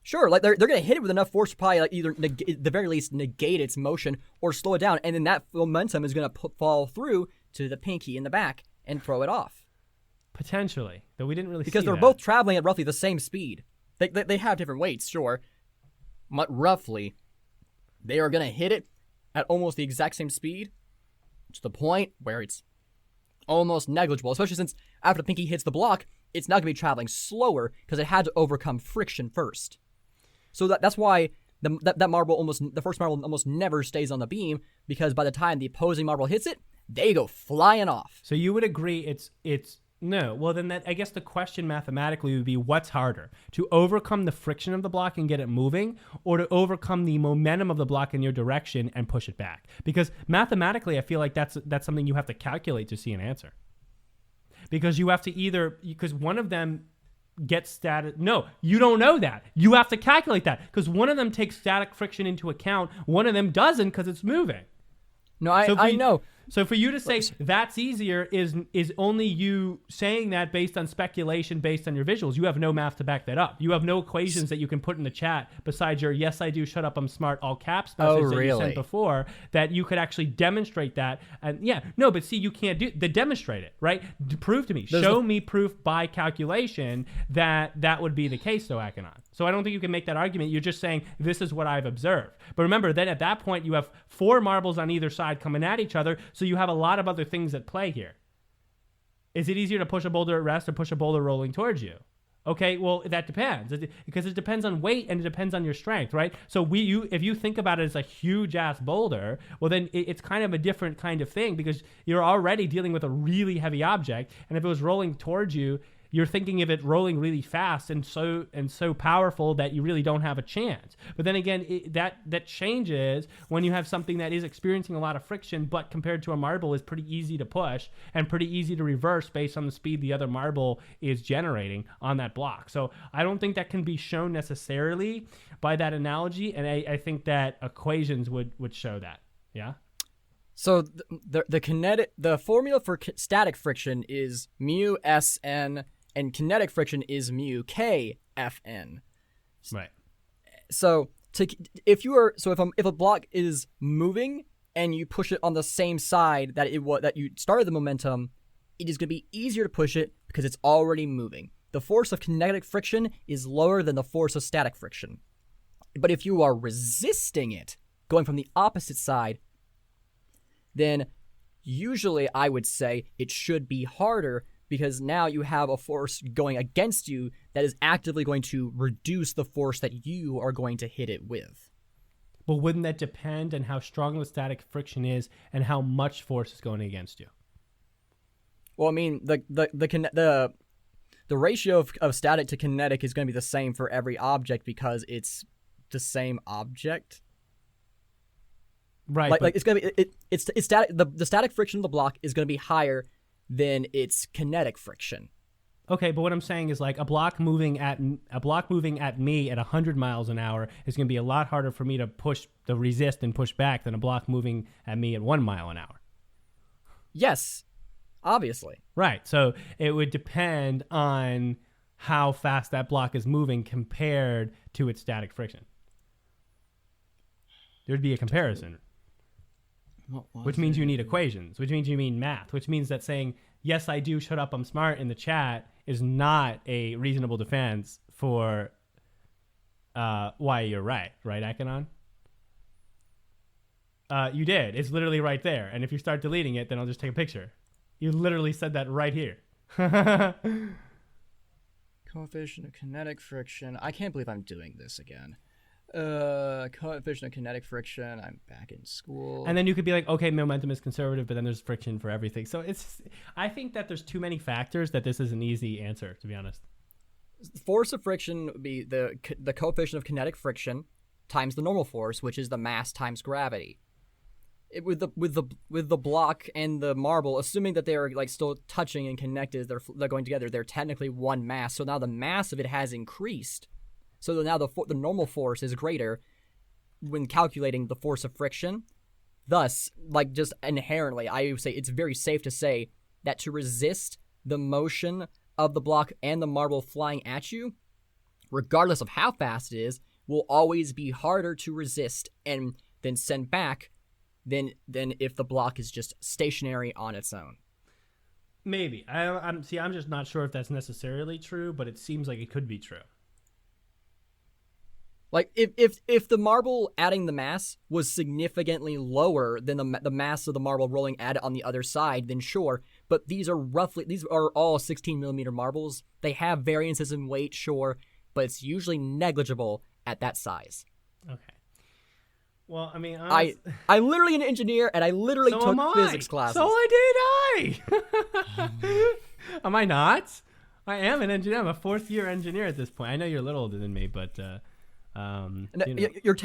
Sure, like they're going to hit it with enough force to probably like either at the very least negate its motion or slow it down, and then that momentum is going to fall through to the Pinky in the back and throw it off. Potentially, though we didn't really because see they're that. both traveling at roughly the same speed. They have different weights, sure, but roughly they are going to hit it at almost the exact same speed to the point where it's almost negligible, especially since after the Pinky hits the block, it's now going to be traveling slower because it had to overcome friction first. So that's why that marble the first marble almost never stays on the beam, because by the time the opposing marble hits it, they go flying off. So you would agree it's no. Well, then I guess the question mathematically would be what's harder, to overcome the friction of the block and get it moving, or to overcome the momentum of the block in your direction and push it back? Because mathematically, I feel like that's something you have to calculate to see an answer. Because you have to because one of them gets static. No, you don't know that. You have to calculate that because one of them takes static friction into account. One of them doesn't because it's moving. No, I know. So for you to say that's easier is only you saying that based on speculation, based on your visuals. You have no math to back that up. You have no equations that you can put in the chat besides your "yes I do, shut up, I'm smart" all caps message that you sent before, that you could actually demonstrate that. And but see, you can't demonstrate it, right? Prove to me, show me proof by calculation that would be the case, though, Akanon. So I don't think you can make that argument. You're just saying this is what I've observed. But remember, then at that point you have 4 marbles on either side coming at each other. So you have a lot of other things at play here. Is it easier to push a boulder at rest or push a boulder rolling towards you? Okay, well, that depends. Because it depends on weight and it depends on your strength, right? So if you think about it as a huge-ass boulder, well, then it's kind of a different kind of thing because you're already dealing with a really heavy object. And if it was rolling towards you, you're thinking of it rolling really fast and so powerful that you really don't have a chance. But then again, that changes when you have something that is experiencing a lot of friction, but compared to a marble is pretty easy to push and pretty easy to reverse based on the speed the other marble is generating on that block. So I don't think that can be shown necessarily by that analogy, and I think that equations would show that. Yeah. So the formula for static friction is mu Sn. And kinetic friction is mu k Fn. Right. So if a block is moving and you push it on the same side that you started the momentum, it is going to be easier to push it because it's already moving. The force of kinetic friction is lower than the force of static friction. But if you are resisting it, going from the opposite side, then usually I would say it should be harder, because now you have a force going against you that is actively going to reduce the force that you are going to hit it with. But wouldn't that depend on how strong the static friction is and how much force is going against you? Well, I mean, the ratio of static to kinetic is going to be the same for every object because it's the same object. Right. Like it's gonna be it's static. The static friction of the block is gonna be higher than its kinetic friction. Okay, but what I'm saying is like a block moving at me at 100 miles an hour is going to be a lot harder for me to resist and push back than a block moving at me at 1 mile an hour. Yes, obviously. Right. So it would depend on how fast that block is moving compared to its static friction. There'd be a comparison. Which means you need equations, which means you need math, which means that saying, yes, I do, shut up, I'm smart in the chat is not a reasonable defense for why you're right, Akanon? You did. It's literally right there. And if you start deleting it, then I'll just take a picture. You literally said that right here. Coefficient of kinetic friction. I can't believe I'm doing this again. Coefficient of kinetic friction. I'm back in school. And then you could be like, okay, momentum is conservative, but then there's friction for everything. So I think that there's too many factors that this is an easy answer, to be honest. Force of friction would be the coefficient of kinetic friction times the normal force, which is the mass times gravity. With the block and the marble, assuming that they are like still touching and connected, they're going together. They're technically one mass. So now the mass of it has increased. So now the normal force is greater when calculating the force of friction. Thus, like just inherently, I would say it's very safe to say that to resist the motion of the block and the marble flying at you, regardless of how fast it is, will always be harder to resist and then send back than if the block is just stationary on its own. Maybe. I'm just not sure if that's necessarily true, but it seems like it could be true. Like, if the marble adding the mass was significantly lower than the mass of the marble rolling at it on the other side, then sure. But these are all 16 millimeter marbles. They have variances in weight, sure, but it's usually negligible at that size. Okay. Well, I mean, I'm literally an engineer, and I literally took physics classes. So I. Am I not? I am an engineer. I'm a fourth-year engineer at this point. I know you're a little older than me, but... You're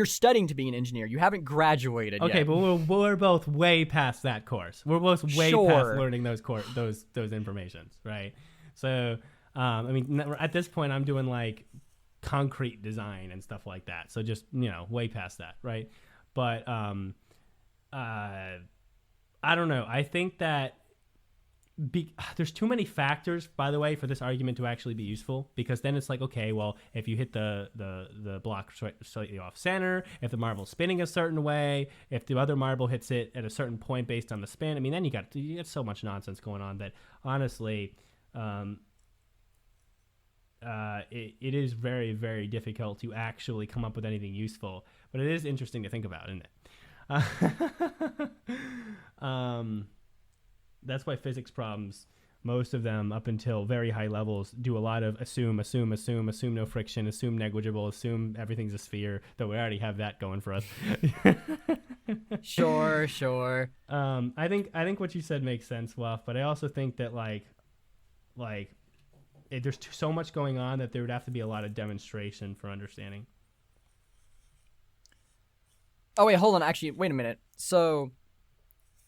studying to be an engineer. You haven't graduated yet. Okay, but we're both way past that course. We're both way past learning those informations, right? So, I mean, at this point, I'm doing like concrete design and stuff like that. So just way past that, right? But I don't know. I think that. There's too many factors, by the way, for this argument to actually be useful, because then it's like, okay, well, if you hit the block slightly off center, if the marble's spinning a certain way, if the other marble hits it at a certain point based on the spin, I mean, then you get so much nonsense going on that honestly, it is very, very difficult to actually come up with anything useful, but it is interesting to think about, isn't it? That's why physics problems, most of them up until very high levels, do a lot of assume no friction, assume negligible, assume everything's a sphere, though we already have that going for us. Sure. I think what you said makes sense, Wuff, but I also think that there's so much going on that there would have to be a lot of demonstration for understanding. Oh, wait, hold on. Actually, wait a minute. So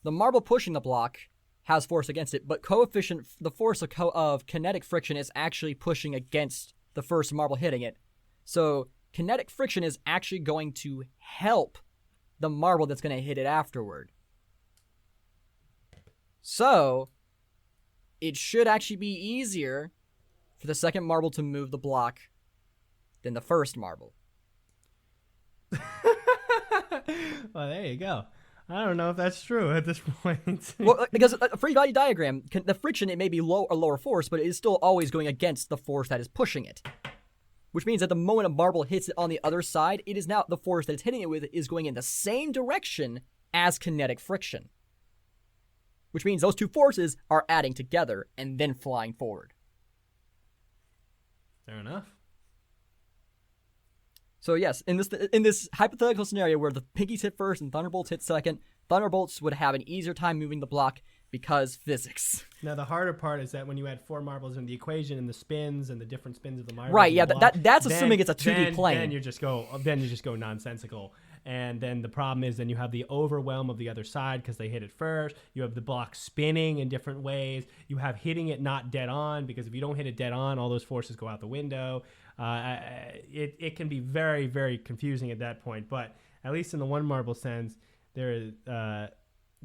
the marble pushing the block has force against it, but the force of kinetic friction is actually pushing against the first marble hitting it. So kinetic friction is actually going to help the marble that's going to hit it afterward. So it should actually be easier for the second marble to move the block than the first marble. Well, there you go. I don't know if that's true at this point. Well, because a free body diagram, the friction, it may be a lower force, but it is still always going against the force that is pushing it. Which means that the moment a marble hits it on the other side, it is now the force that it's hitting it with is going in the same direction as kinetic friction. Which means those two forces are adding together and then flying forward. Fair enough. So yes, in this hypothetical scenario where the pinkies hit first and thunderbolts hit second, thunderbolts would have an easier time moving the block because physics. Now the harder part is that when you add 4 marbles in the equation and the spins and the different spins of the marbles, Right? Yeah, that's assuming it's a 2D plane. Then you just go nonsensical. And then the problem is then you have the overwhelm of the other side because they hit it first. You have the block spinning in different ways. You have hitting it not dead on because if you don't hit it dead on, all those forces go out the window. It can be very, very confusing at that point. But at least in the 1 marble sense, there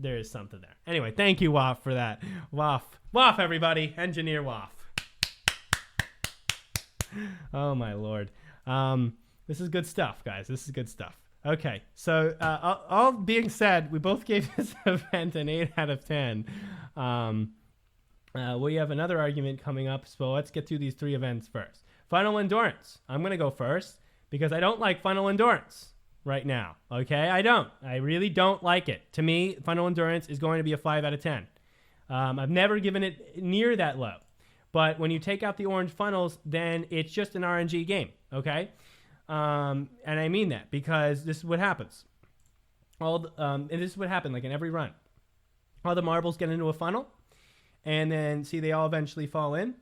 is something there. Anyway, thank you, Waff, for that. Waff, everybody. Engineer Waff. Oh, my Lord. This is good stuff, guys. This is good stuff. Okay, so all being said, we both gave this event an 8 out of 10. We have another argument coming up, so let's get through these 3 events first. Final Endurance. I'm going to go first because I don't like Final Endurance right now. Okay, I don't. I really don't like it. To me, Final Endurance is going to be a 5 out of 10. I've never given it near that low. But when you take out the orange funnels, then it's just an RNG game, okay? And I mean that because this is what happens. And this is what happened like in every run. All the marbles get into a funnel, and then see they all eventually fall in.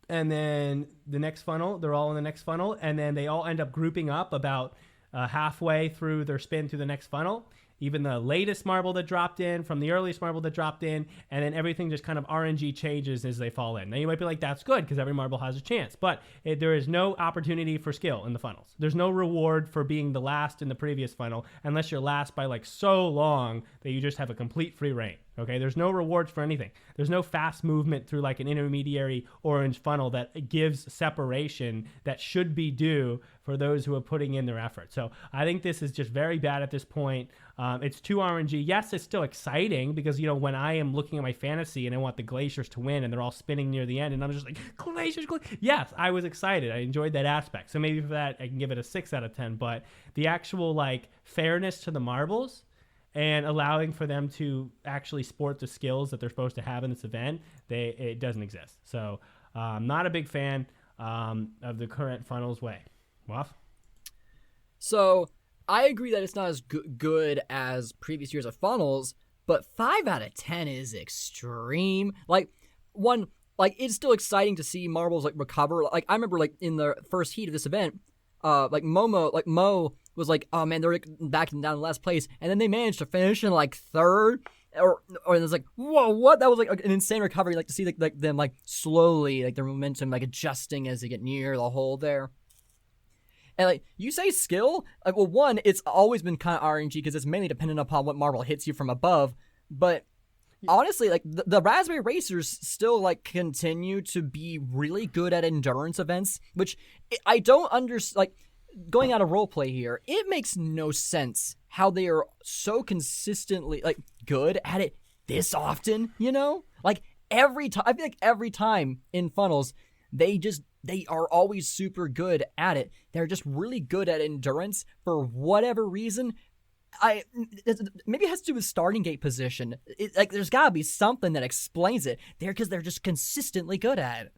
And then the next funnel, they're all in the next funnel, and then they all end up grouping up about halfway through their spin to the next funnel. Even the latest marble that dropped in from the earliest marble that dropped in, and then everything just kind of RNG changes as they fall in. Now you might be like, that's good because every marble has a chance, but there is no opportunity for skill in the funnels. There's no reward for being the last in the previous funnel unless you're last by like so long that you just have a complete free reign. Okay, there's no rewards for anything. There's no fast movement through like an intermediary orange funnel that gives separation that should be due for those who are putting in their effort. So I think this is just very bad at this point. It's too RNG. Yes, it's still exciting because, you know, when I am looking at my fantasy and I want the Glaciers to win and they're all spinning near the end and I'm just like, Glaciers. Yes, I was excited. I enjoyed that aspect. So maybe for that, I can give it a 6 out of 10. But the actual like fairness to the marbles and allowing for them to actually sport the skills that they're supposed to have in this event, it doesn't exist. So I'm not a big fan of the current funnels way. Waff? So I agree that it's not as good as previous years of funnels, but 5 out of 10 is extreme. Like, it's still exciting to see marbles like recover. Like, I remember like in the first heat of this event, Mo was like, oh man, they're backing down in last place, and then they managed to finish in like 3rd, or it was like, whoa, what? That was like an insane recovery. Like to see like them like slowly like their momentum like adjusting as they get near the hole there. And like you say, skill. Like, well, one, it's always been kind of RNG because it's mainly dependent upon what marble hits you from above. But honestly, like the Raspberry Racers still like continue to be really good at endurance events, which I don't understand. Like, going out of roleplay here, it makes no sense how they are so consistently like good at it this often. You know, like every time. I feel like every time in funnels, they are always super good at it. They're just really good at endurance for whatever reason. Maybe it has to do with starting gate position. Like there's got to be something that explains it. Because they're just consistently good at it.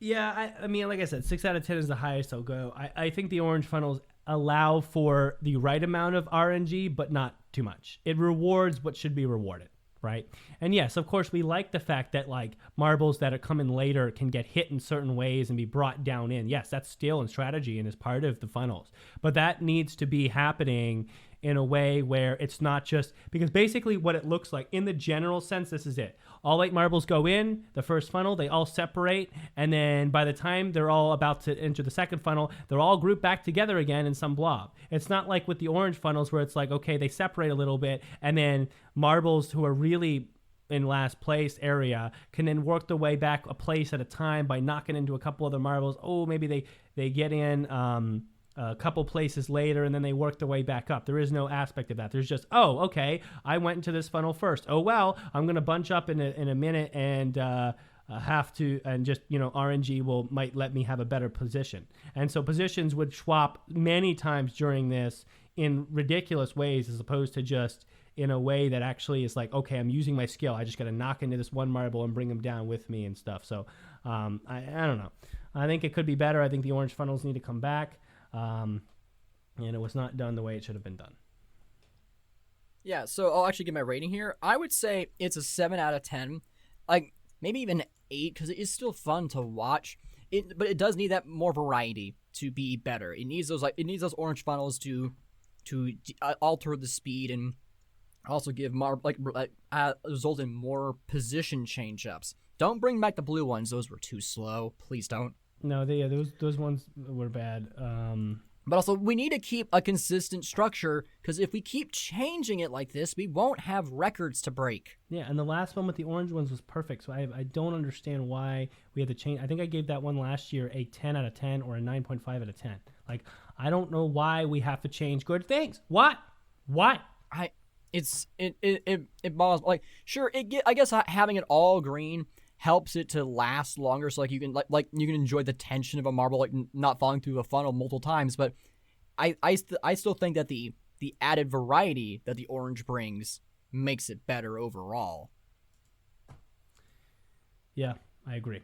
Yeah, I mean, like I said, 6 out of 10 is the highest I'll go. I think the orange funnels allow for the right amount of RNG, but not too much. It rewards what should be rewarded. Right. And yes, of course, we like the fact that like marbles that are coming later can get hit in certain ways and be brought down in. Yes, that's skill and strategy and is part of the funnels. But that needs to be happening in a way where it's not just because basically what it looks like in the general sense, this is it. All 8 marbles go in the first funnel, they all separate, and then by the time they're all about to enter the second funnel, they're all grouped back together again in some blob. It's not like with the orange funnels where it's like, okay, they separate a little bit, and then marbles who are really in last place area can then work their way back a place at a time by knocking into a couple other marbles. Oh, maybe they get in a couple places later and then they work their way back up. There is no aspect of that. There's just, oh, okay, I went into this funnel first. Oh, well, I'm going to bunch up in a minute and have to, and just, you know, RNG might let me have a better position. And so positions would swap many times during this in ridiculous ways as opposed to just in a way that actually is like, okay, I'm using my skill. I just got to knock into this one marble and bring them down with me and stuff. So I don't know. I think it could be better. I think the orange funnels need to come back. And it was not done the way it should have been done. Yeah, so I'll actually give my rating here. I would say it's a 7 out of 10. Like, maybe even 8, because it is still fun to watch. But it does need that more variety to be better. It needs those orange funnels to alter the speed and also give result in more position change-ups. Don't bring back the blue ones. Those were too slow. Please don't. No, those ones were bad. But also, we need to keep a consistent structure, because if we keep changing it like this, we won't have records to break. Yeah, and the last one with the orange ones was perfect, so I don't understand why we had to change. I think I gave that one last year a 10 out of 10 or a 9.5 out of 10. Like, I don't know why we have to change good things. What? Why? It bothers, like, sure, I guess having it all green helps it to last longer, so like you can you can enjoy the tension of a marble, like not falling through a funnel multiple times. But I still think that the added variety that the orange brings makes it better overall. Yeah, I agree.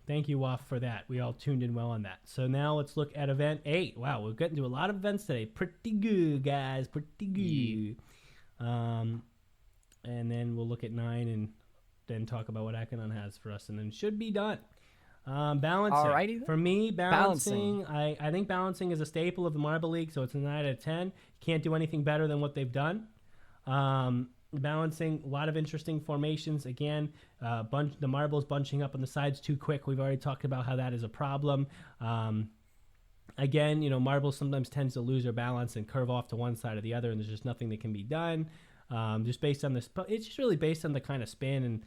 Thank you, Waff, for that. We all tuned in well on that. So now let's look at event 8. Wow, we're getting to a lot of events today. Pretty good, guys. Pretty good. Yeah. And then we'll look at 9 and then talk about what Akanon has for us, and then should be done. Balancing. Alrighty then. For me, balancing. I think balancing is a staple of the Marble League, so it's a 9 out of 10. Can't do anything better than what they've done. Balancing, a lot of interesting formations. Again, the marbles bunching up on the sides too quick. We've already talked about how that is a problem. Again, marbles sometimes tends to lose their balance and curve off to one side or the other, and there's just nothing that can be done. Just based on this, it's just really based on the kind of spin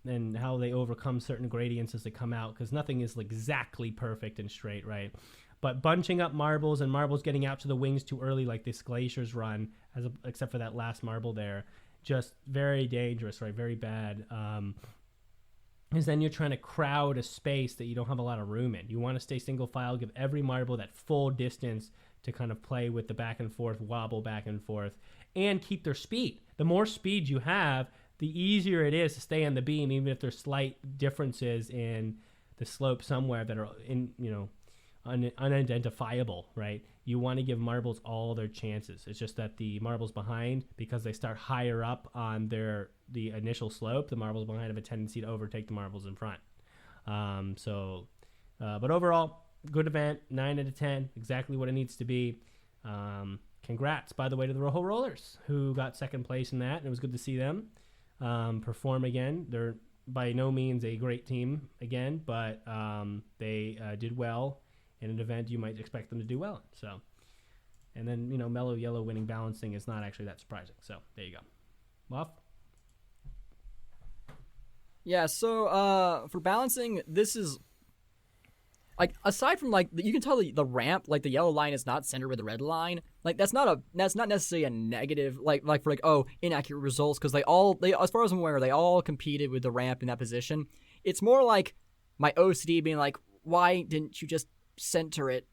and how they overcome certain gradients as they come out, because nothing is exactly perfect and straight, right? But bunching up marbles and marbles getting out to the wings too early, like this Glacier's run, except for that last marble there, just very dangerous, right? Very bad. Because then you're trying to crowd a space that you don't have a lot of room in. You want to stay single file, give every marble that full distance to kind of play with the back and forth, wobble back and forth, and keep their speed. The more speed you have, the easier it is to stay on the beam, even if there's slight differences in the slope somewhere that are unidentifiable, right? You want to give marbles all their chances. It's just that the marbles behind, because they start higher up on the initial slope, the marbles behind have a tendency to overtake the marbles in front. But overall, good event, 9 out of 10, exactly what it needs to be. Congrats, by the way, to the Rojo Rollers, who got second place in that, and it was good to see them perform again. They're by no means a great team again, but they did well in an event you might expect them to do well. So, and then, Mellow Yellow winning balancing is not actually that surprising. So, there you go. Muff? Yeah, so for balancing, this is... Like, aside from, like, you can tell the ramp, like, the yellow line is not centered with the red line. Like, that's not necessarily a negative, inaccurate results, because they as far as I'm aware, they all competed with the ramp in that position. It's more like my OCD being like, why didn't you just center it?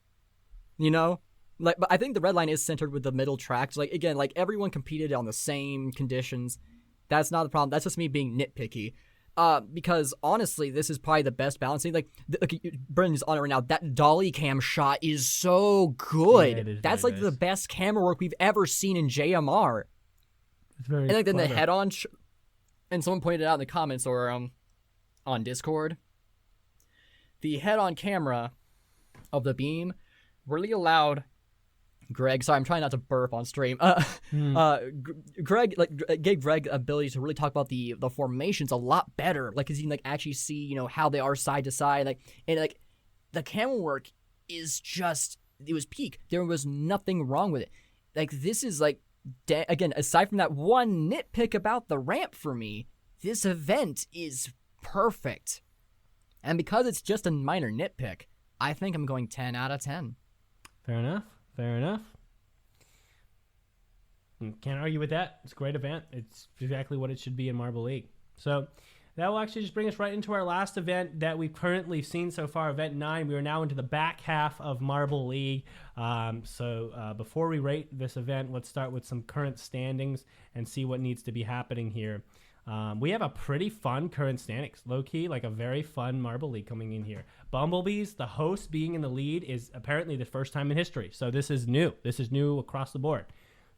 Like, but I think the red line is centered with the middle tracks. Like, again, like, everyone competed on the same conditions. That's not the problem. That's just me being nitpicky. Because honestly, this is probably the best balancing. Like Brendan's on it right now. That dolly cam shot is so good. Yeah, that's like nice. The best camera work we've ever seen in JMR. It's very and like then the head-on, and someone pointed out in the comments or on Discord, the head-on camera of the beam really allowed Greg, sorry, I'm trying not to burp on stream. Greg gave Greg the ability to really talk about the formations a lot better, like, cause you can actually see how they are side to side, and the camera work is just, it was peak. There was nothing wrong with it. Like, this is again, aside from that one nitpick about the ramp for me, this event is perfect, and because it's just a minor nitpick, I think I'm going 10 out of 10. Fair enough. Can't argue with that. It's a great event. It's exactly what it should be in Marble League. So that will actually just bring us right into our last event that we've currently seen so far, Event 9. We are now into the back half of Marble League. So before we rate this event, let's start with some current standings and see what needs to be happening here. We have a pretty fun current standings. Low-key, like a very fun Marble League coming in here. Bumblebees, the host, being in the lead is apparently the first time in history. So this is new. This is new across the board.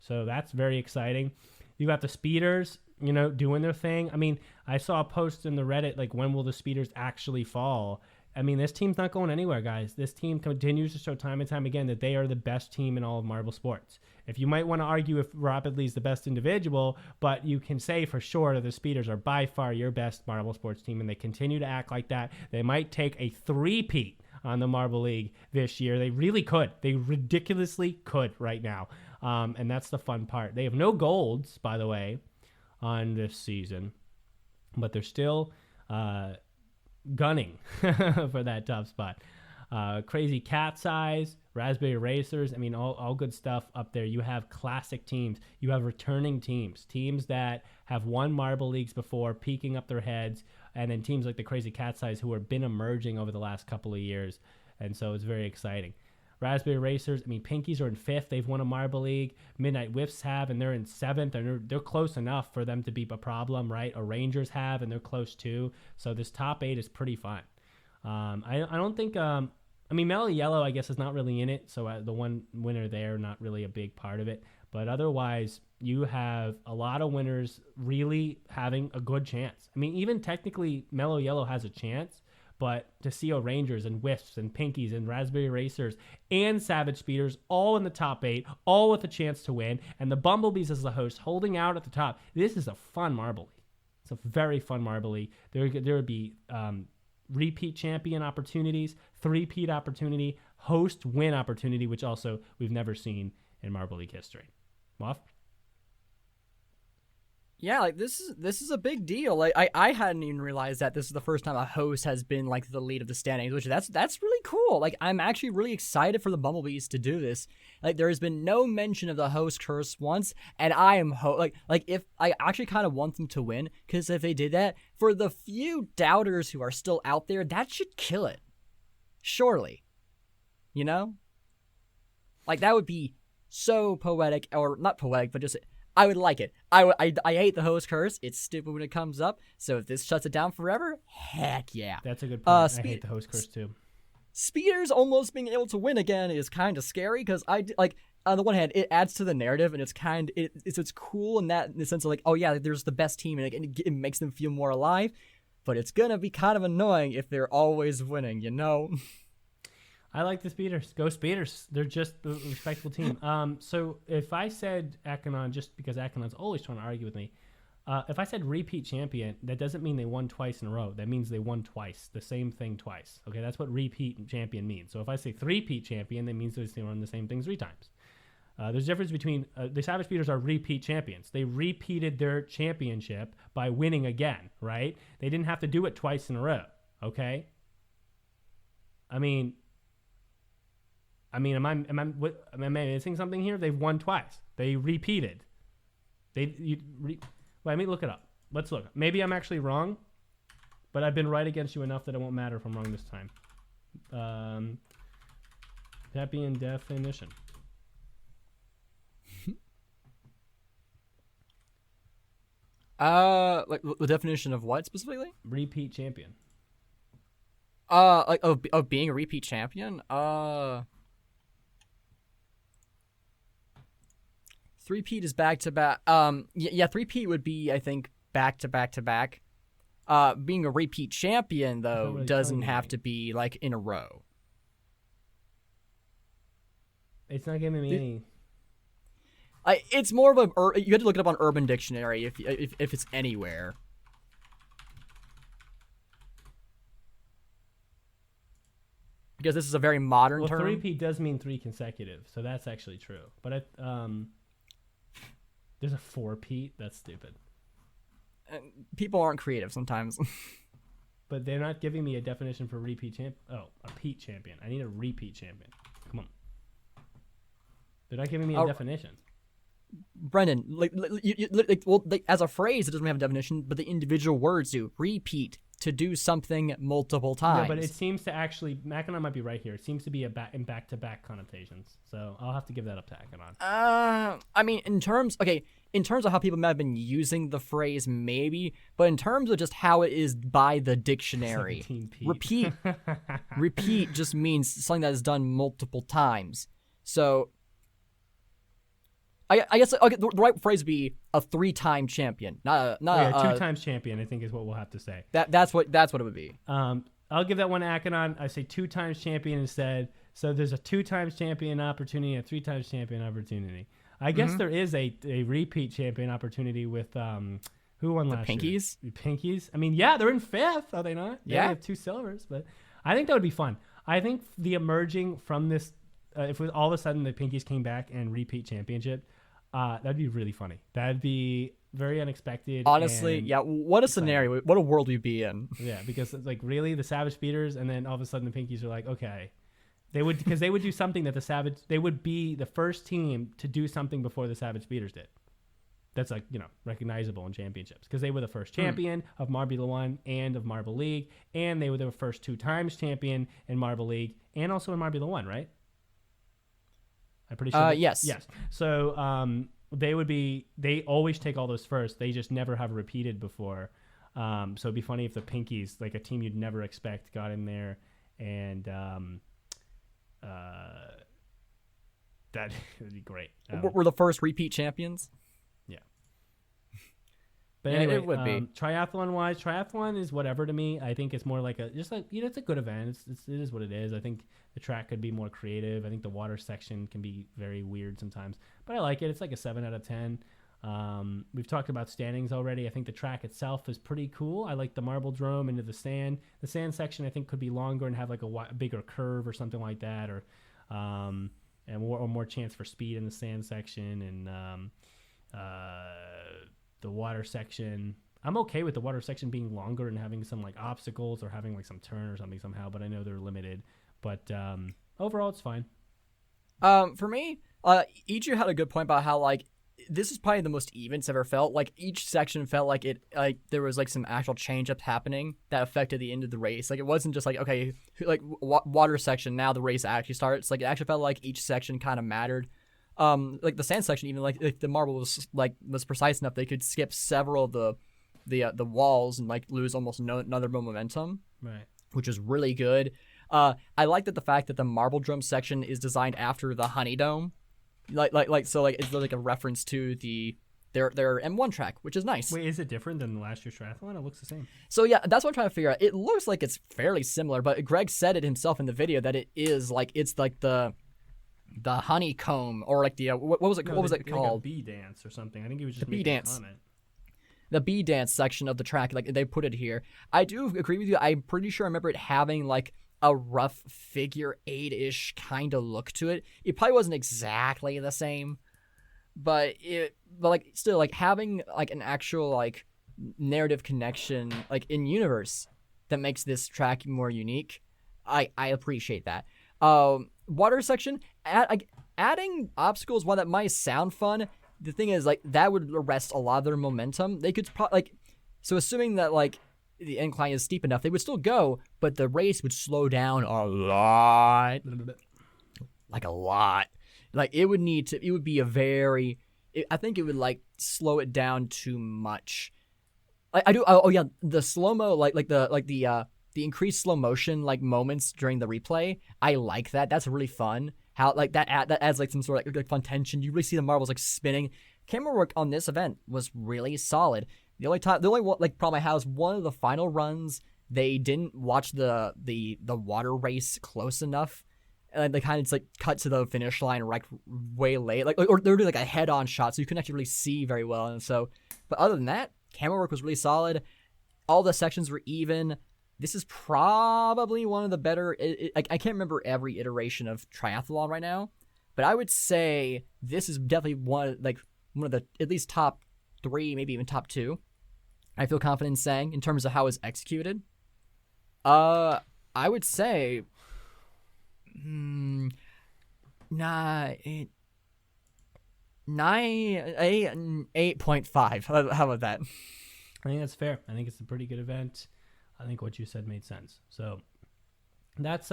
So that's very exciting. You got the speeders, doing their thing. I mean, I saw a post in the Reddit, like, when will the speeders actually fall? I mean, this team's not going anywhere, guys. This team continues to show time and time again that they are the best team in all of marble sports. If you might want to argue if Rapid Lee's the best individual, but you can say for sure that the speeders are by far your best marble sports team, and they continue to act like that. They might take a three-peat on the Marble League this year. They really could. They ridiculously could right now. And that's the fun part. They have no golds, by the way, on this season, but they're still gunning for that top spot. Crazy Cat's Eyes, Raspberry Racers. I mean, all good stuff up there. You have classic teams. You have returning teams that have won Marble Leagues before, peeking up their heads, and then teams like the Crazy Cat's Eyes who have been emerging over the last couple of years. And so it's very exciting. Raspberry Racers, I mean, Pinkies are in 5th. They've won a Marble League. Midnight Whiffs have, and they're in 7th. And they're close enough for them to be a problem, right? Or Rangers have, and they're close too. So this top 8 is pretty fun. I don't think... Mellow Yellow, I guess, is not really in it. So the one winner there, not really a big part of it. But otherwise, you have a lot of winners really having a good chance. I mean, even technically, Mellow Yellow has a chance. But to see Rangers and Whiffs and Pinkies and Raspberry Racers and Savage Speeders all in the top 8, all with a chance to win, and the Bumblebees as the host holding out at the top. This is a fun Marble League. It's a very fun Marble League. There would be repeat champion opportunities, three-peat opportunity, host win opportunity, which also we've never seen in Marble League history. Moff? Yeah, like this is a big deal. Like I hadn't even realized that this is the first time a host has been like the lead of the standings, which that's really cool. Like I'm actually really excited for the Bumblebees to do this. Like there has been no mention of the host curse once, and I am like if I actually kind of want them to win, because if they did that, for the few doubters who are still out there, that should kill it. Surely, like that would be so poetic, or not poetic, but just. I would like it. I hate the host curse. It's stupid when it comes up. So if this shuts it down forever, heck yeah. That's a good point. I hate the host curse too. Speeders almost being able to win again is kind of scary because on the one hand, it adds to the narrative and it's cool in the sense of like, oh yeah, there's the best team and it makes them feel more alive. But it's gonna be kind of annoying if they're always winning, I like the Speeders. Go Speeders. They're just a respectable team. So if I said Akanon, just because Akanon's always trying to argue with me, if I said repeat champion, that doesn't mean they won twice in a row. That means they won twice, the same thing twice. Okay, that's what repeat champion means. So if I say three-peat champion, that means they won the same thing 3 times. There's a difference between the Savage Speeders are repeat champions. They repeated their championship by winning again, right? They didn't have to do it twice in a row, okay? I mean, am I missing something here? They've won twice. They repeated. Let me look it up. Let's look. Maybe I'm actually wrong, but I've been right against you enough that it won't matter if I'm wrong this time. Champion definition. Like the definition of what specifically? Repeat champion. Like of being a repeat champion. Three-peat is back-to-back. Yeah, three-peat would be, I think, back-to-back-to-back. Being a repeat champion, though, doesn't have to be, like, in a row. It's not giving me any... It's more of a... You had to look it up on Urban Dictionary if it's anywhere. Because this is a very modern term. Well, three-peat does mean 3 consecutive, so that's actually true. But there's a 4-peat. That's stupid. People aren't creative sometimes. But they're not giving me a definition for repeat champion. Oh, a peat champion. I need a repeat champion. Come on. They're not giving me a definition. Brendan, as a phrase, it doesn't have a definition, but the individual words do. Repeat, to do something multiple times. Yeah, but it seems to actually, Akanon might be right here. It seems to be in back-to-back connotations. So I'll have to give that up to Akanon. I mean, in terms of how people might have been using the phrase, maybe, but in terms of just how it is by the dictionary, repeat just means something that is done multiple times. So I guess okay, the right phrase would be a 3-time champion, not yeah, 2 times champion, I think is what we'll have to say. That's what it would be. I'll give that one to Akanon. I say 2 times champion instead. So there's a 2 times champion opportunity and a 3 times champion opportunity. I guess there is a repeat champion opportunity with who won last year? The Pinkies. I mean, yeah, they're in 5th, are they not? Yeah, they have 2 silvers, but I think that would be fun. I think the emerging from this, if all of a sudden the Pinkies came back and repeat championship, that'd be really funny. That'd be very unexpected. Honestly, yeah. What a scenario! What a world we'd be in. Yeah, because it's like really the Savage Speeders, and then all of a sudden the Pinkies are like, okay, they would do something that they would be the first team to do something before the Savage Speeders did. That's like recognizable in championships because they were the first champion of Marble 1 and of Marble League, and they were the first 2 times champion in Marble League and also in Marble 1, right? I'm pretty sure. Yes. Yes. So they always take all those first. They just never have repeated before. So it'd be funny if the Pinkies, like a team you'd never expect, got in there and that would be great. We're the first repeat champions. Yeah. But anyway, it would be. Triathlon is whatever to me. I think it's more like it's a good event. It is what it is. I think the track could be more creative. I think the water section can be very weird sometimes, but I like it. It's like a 7 out of 10. We've talked about standings already. I think the track itself is pretty cool. I like the marble drome into the sand. The sand section I think could be longer and have like a bigger curve or something like that, or more chance for speed in the sand section and the water section. I'm okay with the water section being longer and having some like obstacles or having like some turn or something somehow, but I know they're limited. But overall, it's fine. For me, Ichi had a good point about how like this is probably the most even it's ever felt. Like each section felt like there was like some actual change up happening that affected the end of the race. Like it wasn't just like okay, like water section now the race actually starts. Like it actually felt like each section kind of mattered. Like the sand section, even like the marble was precise enough they could skip several of the walls and like lose almost another momentum, right? Which is really good. I like that the fact that the marble drum section is designed after the honey dome, so it's like a reference to their M1 track, which is nice. Wait, is it different than last year's triathlon? It looks the same. So yeah, that's what I'm trying to figure out. It looks like it's fairly similar, but Greg said it himself in the video that it's like the honeycomb or like the what was it? What was it called? Like a bee dance or something. I think he was just the bee dance. The bee dance section of the track, like they put it here. I do agree with you. I'm pretty sure I remember it having like a rough figure 8-ish kind of look to it. It probably wasn't exactly the same, but like still like having like an actual like narrative connection like in universe that makes this track more unique. I appreciate that. Water section, adding obstacles, while that might sound fun, the thing is like that would arrest a lot of their momentum. They could so assuming that like the incline is steep enough, they would still go, but the race would slow down a lot. Like a lot. Like it would be I think it would like slow it down too much. The slow-mo, like the increased slow motion like moments during the replay, I like that. That's really fun. How like that adds like some sort of like fun tension. You really see the marbles like spinning. Camera work on this event was really solid. The only problem I have is one of the final runs they didn't watch the water race close enough, and they kind of just like cut to the finish line like way late, or they were doing like a head-on shot, so you couldn't actually really see very well. And so, but other than that, camera work was really solid. All the sections were even. This is probably one of the better. I can't remember every iteration of triathlon right now, but I would say this is definitely one of the at least top 3, maybe even top 2. I feel confident in saying in terms of how it's executed. I would say 8.5. How about that? I think that's fair. I think it's a pretty good event. I think what you said made sense. So that's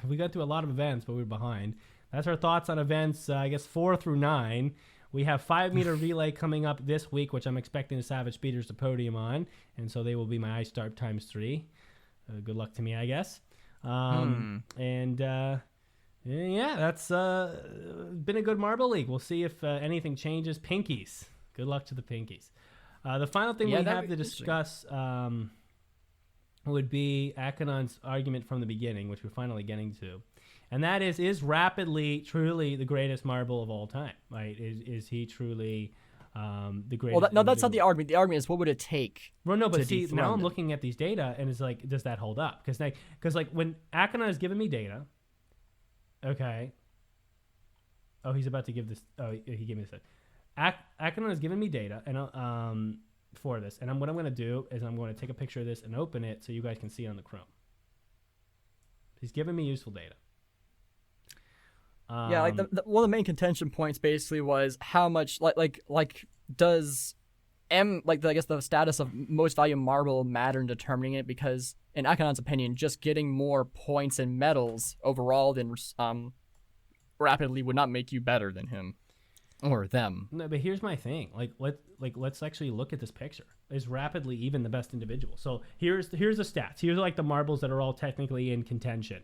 we got through a lot of events, but we're behind. That's our thoughts on events. I guess 4 through 9. We have 5-meter relay coming up this week, which I'm expecting the Savage Speeders to podium on, and so they will be my AYSTARP ×3. Good luck to me, I guess. And Yeah, that's been a good Marble League. We'll see if anything changes. Pinkies. Good luck to the Pinkies. The final thing we have to discuss would be Akinon's argument from the beginning, which we're finally getting to. And that is Rapidly truly the greatest marble of all time? Right? Is he truly the greatest? Well, no, that's not the argument. The argument is what would it take? Well, no, but see, now I'm looking at these data, and it's like, does that hold up? Because like when Akinon has given me data, okay. Oh, he's about to give this. Oh, he gave me this. Akinon has given me data, and for this, and what I'm going to do is I'm going to take a picture of this and open it so you guys can see it on the Chrome. He's given me useful data. Yeah, like one of the main contention points basically was how much like does I guess the status of most valuable marble matter in determining it, because in Akinon's opinion, just getting more points and medals overall than Rapidly would not make you better than him or them. No, but here's my thing. Let's actually look at this picture. Is Rapidly even the best individual? So here's the stats. Here's like the marbles that are all technically in contention.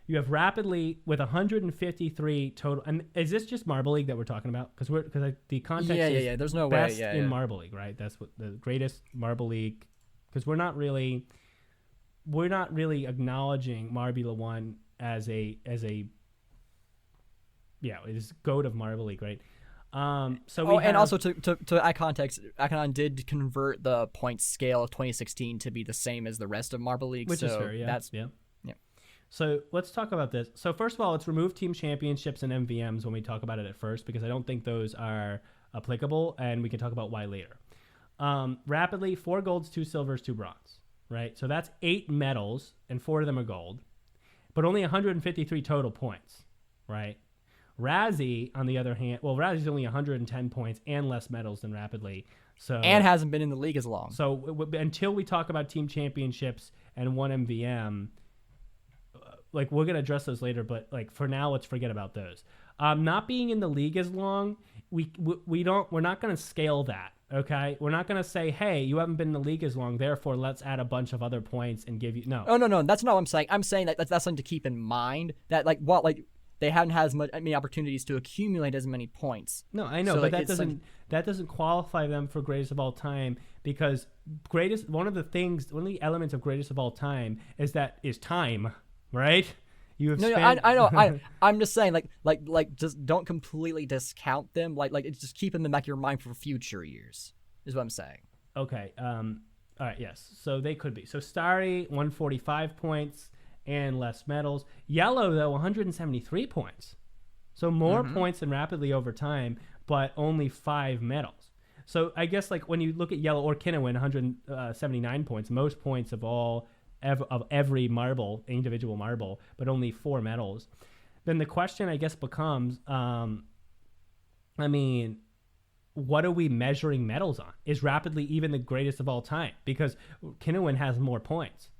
You have Rapidly with 153 total. And is this just Marble League that we're talking about? Because the context is There's no best way. in Marble League, right? That's what the greatest Marble League. Because we're not really acknowledging Marbula 1 as a it is GOAT of Marble League, right? And also to add context, Akinon did convert the point scale of 2016 to be the same as the rest of Marble League, which is fair. Yeah, yeah. So let's talk about this. So first of all, let's remove team championships and MVMs when we talk about it at first, because I don't think those are applicable, and we can talk about why later. Rapidly, 4 golds, 2 silvers, 2 bronze, right? So that's 8 medals, and 4 of them are gold, but only 153 total points, right? Razzie, on the other hand, Razzie's only 110 points and less medals than Rapidly. And hasn't been in the league as long. So until we talk about team championships and 1 MVM, we're going to address those later, but for now, let's forget about those. Not being in the league as long, we're not going to scale that. Okay, we're not going to say, hey, you haven't been in the league as long, therefore let's add a bunch of other points and give you no. Oh no, that's not what I'm saying. I'm saying that that's something to keep in mind, that they haven't had as many opportunities to accumulate as many points. No, I know, so but that doesn't qualify them for greatest of all time, because one of the elements of greatest of all time is time. Right? You have I know. I'm just saying, just don't completely discount them. It's just keep them in the back of your mind for future years, is what I'm saying. Okay. All right. Yes. So they could be. So Starry, 145 points and less medals. Yellow, though, 173 points. So more points than Rapidly over time, but only 5 medals. So I guess when you look at Yellow or Kinnawan, 179 points, most points of every individual marble, but only 4 medals. Then the question, I guess, becomes, what are we measuring medals on? Is Rapidly even the greatest of all time? Because Kinnawan has more points,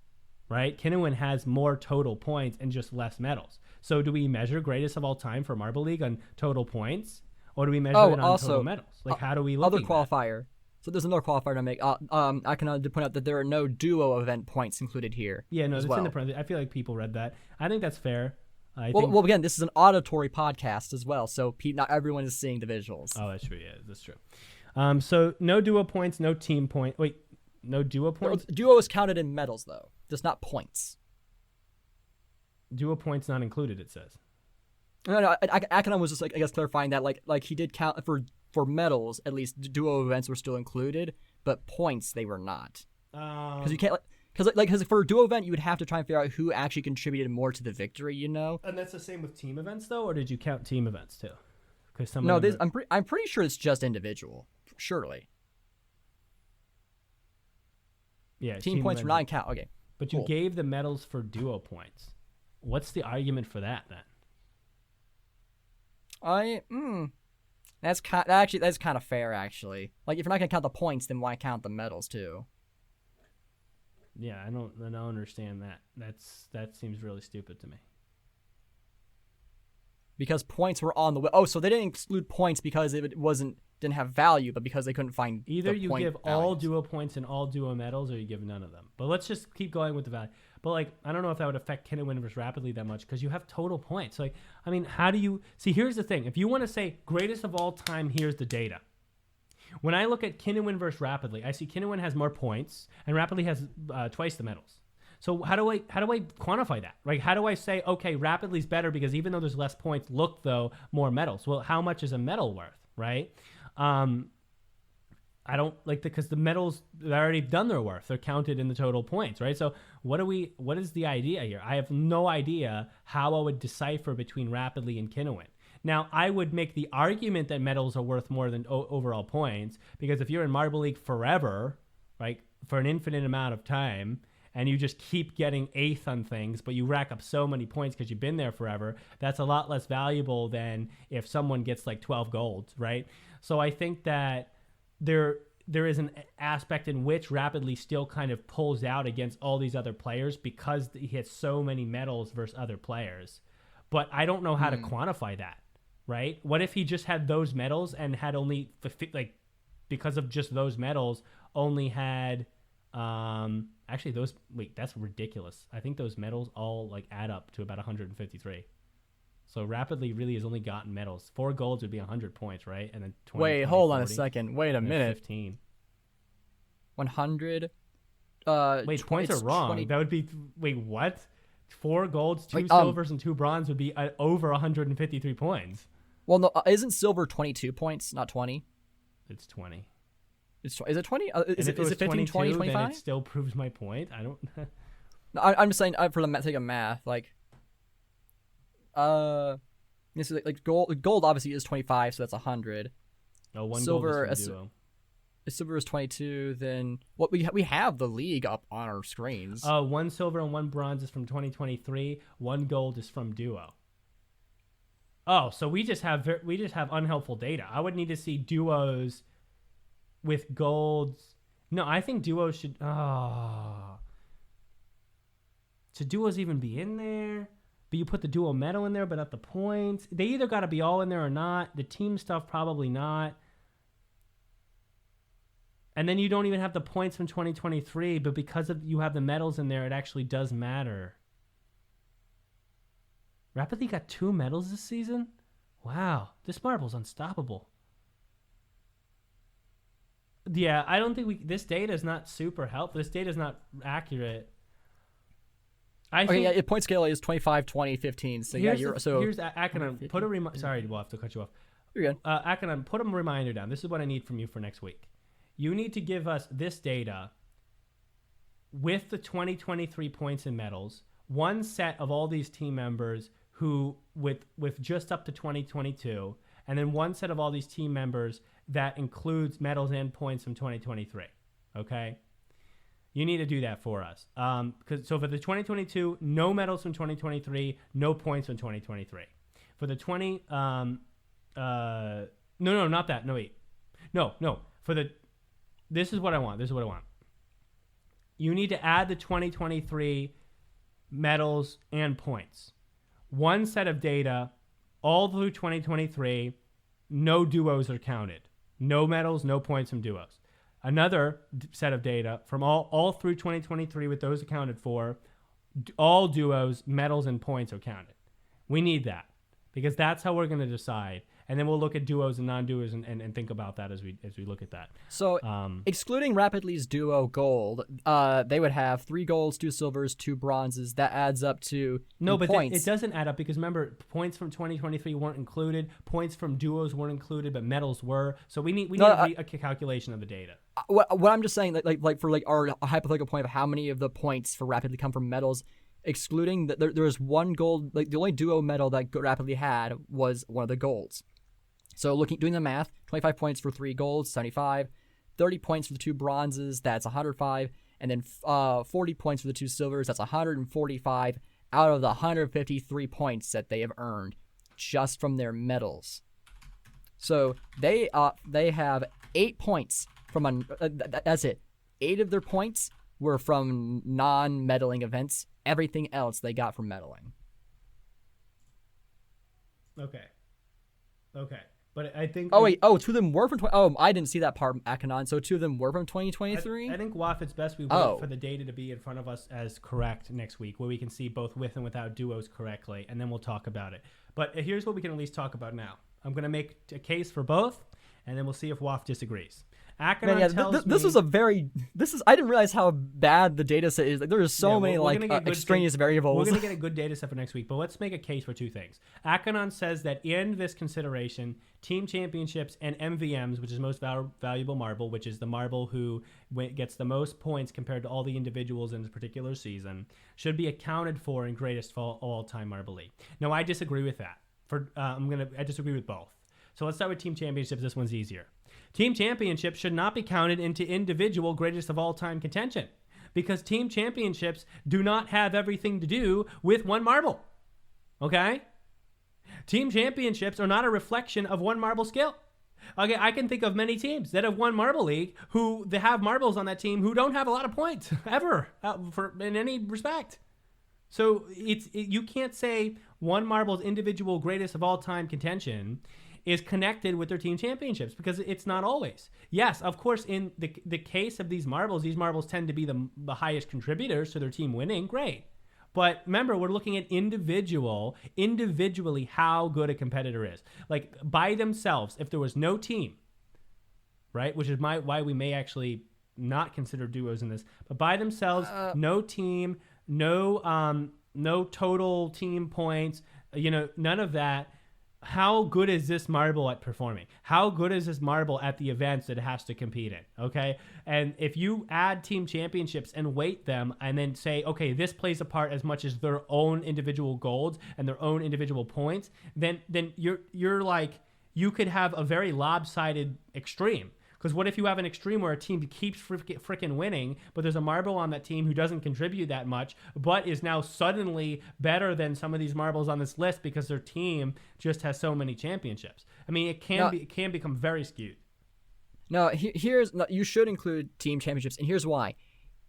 right? Kinnawan has more total points and just less medals. So do we measure greatest of all time for Marble League on total points, or do we measure it on total medals? How do we look at other qualifier? So there's another qualifier to make. I can point out that there are no duo event points included here. Yeah, no, it's in the parentheses. I feel like people read that. I think that's fair. Well, again, this is an auditory podcast as well, so not everyone is seeing the visuals. Oh, that's true. Yeah, that's true. So no duo points, no team point. Wait, no duo points? No, duo is counted in medals, though, just not points. Duo points not included, it says. No, Akinon was just I guess clarifying that he did count for medals, at least duo events were still included, but points they were not. Because you can't because for a duo event you would have to try and figure out who actually contributed more to the victory, And that's the same with team events, though, or did you count team events too? Because I'm pretty sure it's just individual, surely. Yeah, team points were not count. Okay, but you gave the medals for duo points. What's the argument for that then? That's kind of fair, actually. If you're not gonna count the points, then why count the medals too? Yeah, I don't understand that. That seems really stupid to me. Because points were on the so they didn't exclude points because it wasn't didn't have value, but because they couldn't find either the you point give all values. duo points and all duo medals, or you give none of them. But let's just keep going with the value. But like, I don't know if that would affect Kinowin versus Rapidly that much because you have total points. Like, I mean, how do you see? Here's the thing: if you want to say greatest of all time, here's the data. When I look at Kinowin versus Rapidly, I see Kinowin has more points and Rapidly has twice the medals. So how do I quantify that? Like, how do I say, okay, Rapidly's better because even though there's less points, look though, more medals. Well, how much is a medal worth, right? I don't like because the medals, they've already done their worth. They're counted in the total points, right? So what is the idea here? I have no idea how I would decipher between Rapidly and Kinowin. Now, I would make the argument that medals are worth more than overall points because if you're in Marble League forever, right, for an infinite amount of time, and you just keep getting eighth on things, but you rack up so many points because you've been there forever, that's a lot less valuable than if someone gets like 12 golds, right? So I think that there is an aspect in which Rapidly still kind of pulls out against all these other players because he has so many medals versus other players. But I don't know how to quantify that, right? What if he just had those medals and had only, like, because of just those medals, only had, actually those, wait, that's ridiculous. I think those medals all like add up to about 153. So Rapidly really has only gotten medals. 4 golds would be 100 points, right? And then 20. Wait, 20, hold 40, on a second. Wait a minute. 15. 100. Wait, points are wrong. 20. That would be, wait, what? 4 golds, 2 Wait, silvers, and 2 bronze would be over 153 points. Well, no, isn't silver 22 points, not 20? It's 20. Is it 20? Is if it 15, 20, 25? Then it still proves my point. I don't. No, I'm just saying for the sake of math, like, this is like gold obviously is 25, so that's 100. No, one Silver, gold is from duo. If silver is 22, then what we have the league up on our screens. 1 silver and 1 bronze is from 2023. 1 gold is from duo. Oh, so we just have unhelpful data. I would need to see duos with golds. No, I think duos should. Should duos even be in there? But you put the duo medal in there, but not the points. They either got to be all in there or not. The team stuff probably not. And then you don't even have the points from 2023, but because you have the medals in there, it actually does matter. Rapidly got 2 medals this season? Wow, this marble's unstoppable. Yeah, I don't think this data is not super helpful. This data is not accurate. Yeah, point scale is 25, 20, 15. So here's Akanon, put a reminder. Sorry, we'll have to cut you off. You're good. Akanon, put a reminder down. This is what I need from you for next week. You need to give us this data with the 2023 points and medals, one set of all these team members who with just up to 2022, and then one set of all these team members that includes medals and points from 2023. Okay? You need to do that for us. So for the 2022, no medals from 2023, no points from 2023. For the 20, not that. No, wait. No. This is what I want. You need to add the 2023 medals and points. One set of data, all through 2023, no duos are counted. No medals, no points from duos. Another set of data from all through 2023 with those accounted for, all duos, medals, and points are counted. We need that because that's how we're going to decide. And then we'll look at duos and non-duos and think about that as we look at that. So excluding Rapidly's duo gold, they would have 3 golds, 2 silvers, 2 bronzes. That adds up to points. It doesn't add up because remember, points from 2023 weren't included. Points from duos weren't included, but medals were. So we need a calculation of the data. What I'm just saying, like for our hypothetical point of how many of the points for Rapidly come from medals, excluding that there was 1 gold. Like the only duo medal that Rapidly had was one of the golds. So doing the math, 25 points for 3 golds, 75, 30 points for the 2 bronzes, that's 105, and then 40 points for the 2 silvers, that's 145 out of the 153 points that they have earned just from their medals. So they have 8 points from that's it. 8 of their points were from non-medaling events. Everything else they got from medaling. Okay. But I think. Oh wait. Oh, two of them were from. Oh, I didn't see that part, Akanon. So two of them were from 2023. I think WAF, it's best we wait for the data to be in front of us as correct next week, where we can see both with and without duos correctly, and then we'll talk about it. But here's what we can at least talk about now. I'm going to make a case for both, and then we'll see if WAF disagrees. Akanon tells me... This was a very... I didn't realize how bad the data set is. Like, there's so many extraneous variables. We're going to get a good data set for next week, but let's make a case for two things. Akanon says that in this consideration, team championships and MVMs, which is most valuable marble, which is the marble who gets the most points compared to all the individuals in this particular season, should be accounted for in greatest of all-time Marble League. Now, I disagree with that. I disagree with both. So let's start with team championships. This one's easier. Team championships should not be counted into individual greatest of all time contention because team championships do not have everything to do with one marble. Okay? Team championships are not a reflection of one marble skill. Okay, I can think of many teams that have won Marble League who they have marbles on that team who don't have a lot of points ever in any respect. So you can't say one marble's individual greatest of all time contention is connected with their team championships because it's not always. Yes, of course, in the case of these marbles tend to be the highest contributors to their team winning. Great. But remember, we're looking at individually how good a competitor is. Like by themselves, if there was no team, right, which is why we may actually not consider duos in this, but by themselves, no team, no total team points, none of that. How good is this marble at performing? How good is this marble at the events that it has to compete in? Okay. And if you add team championships and weight them and then say, okay, this plays a part as much as their own individual golds and their own individual points, then you're like, you could have a very lopsided extreme. Because what if you have an extreme where a team keeps freaking winning, but there's a marble on that team who doesn't contribute that much, but is now suddenly better than some of these marbles on this list because their team just has so many championships. I mean, it can become very skewed. No, you should include team championships, and here's why.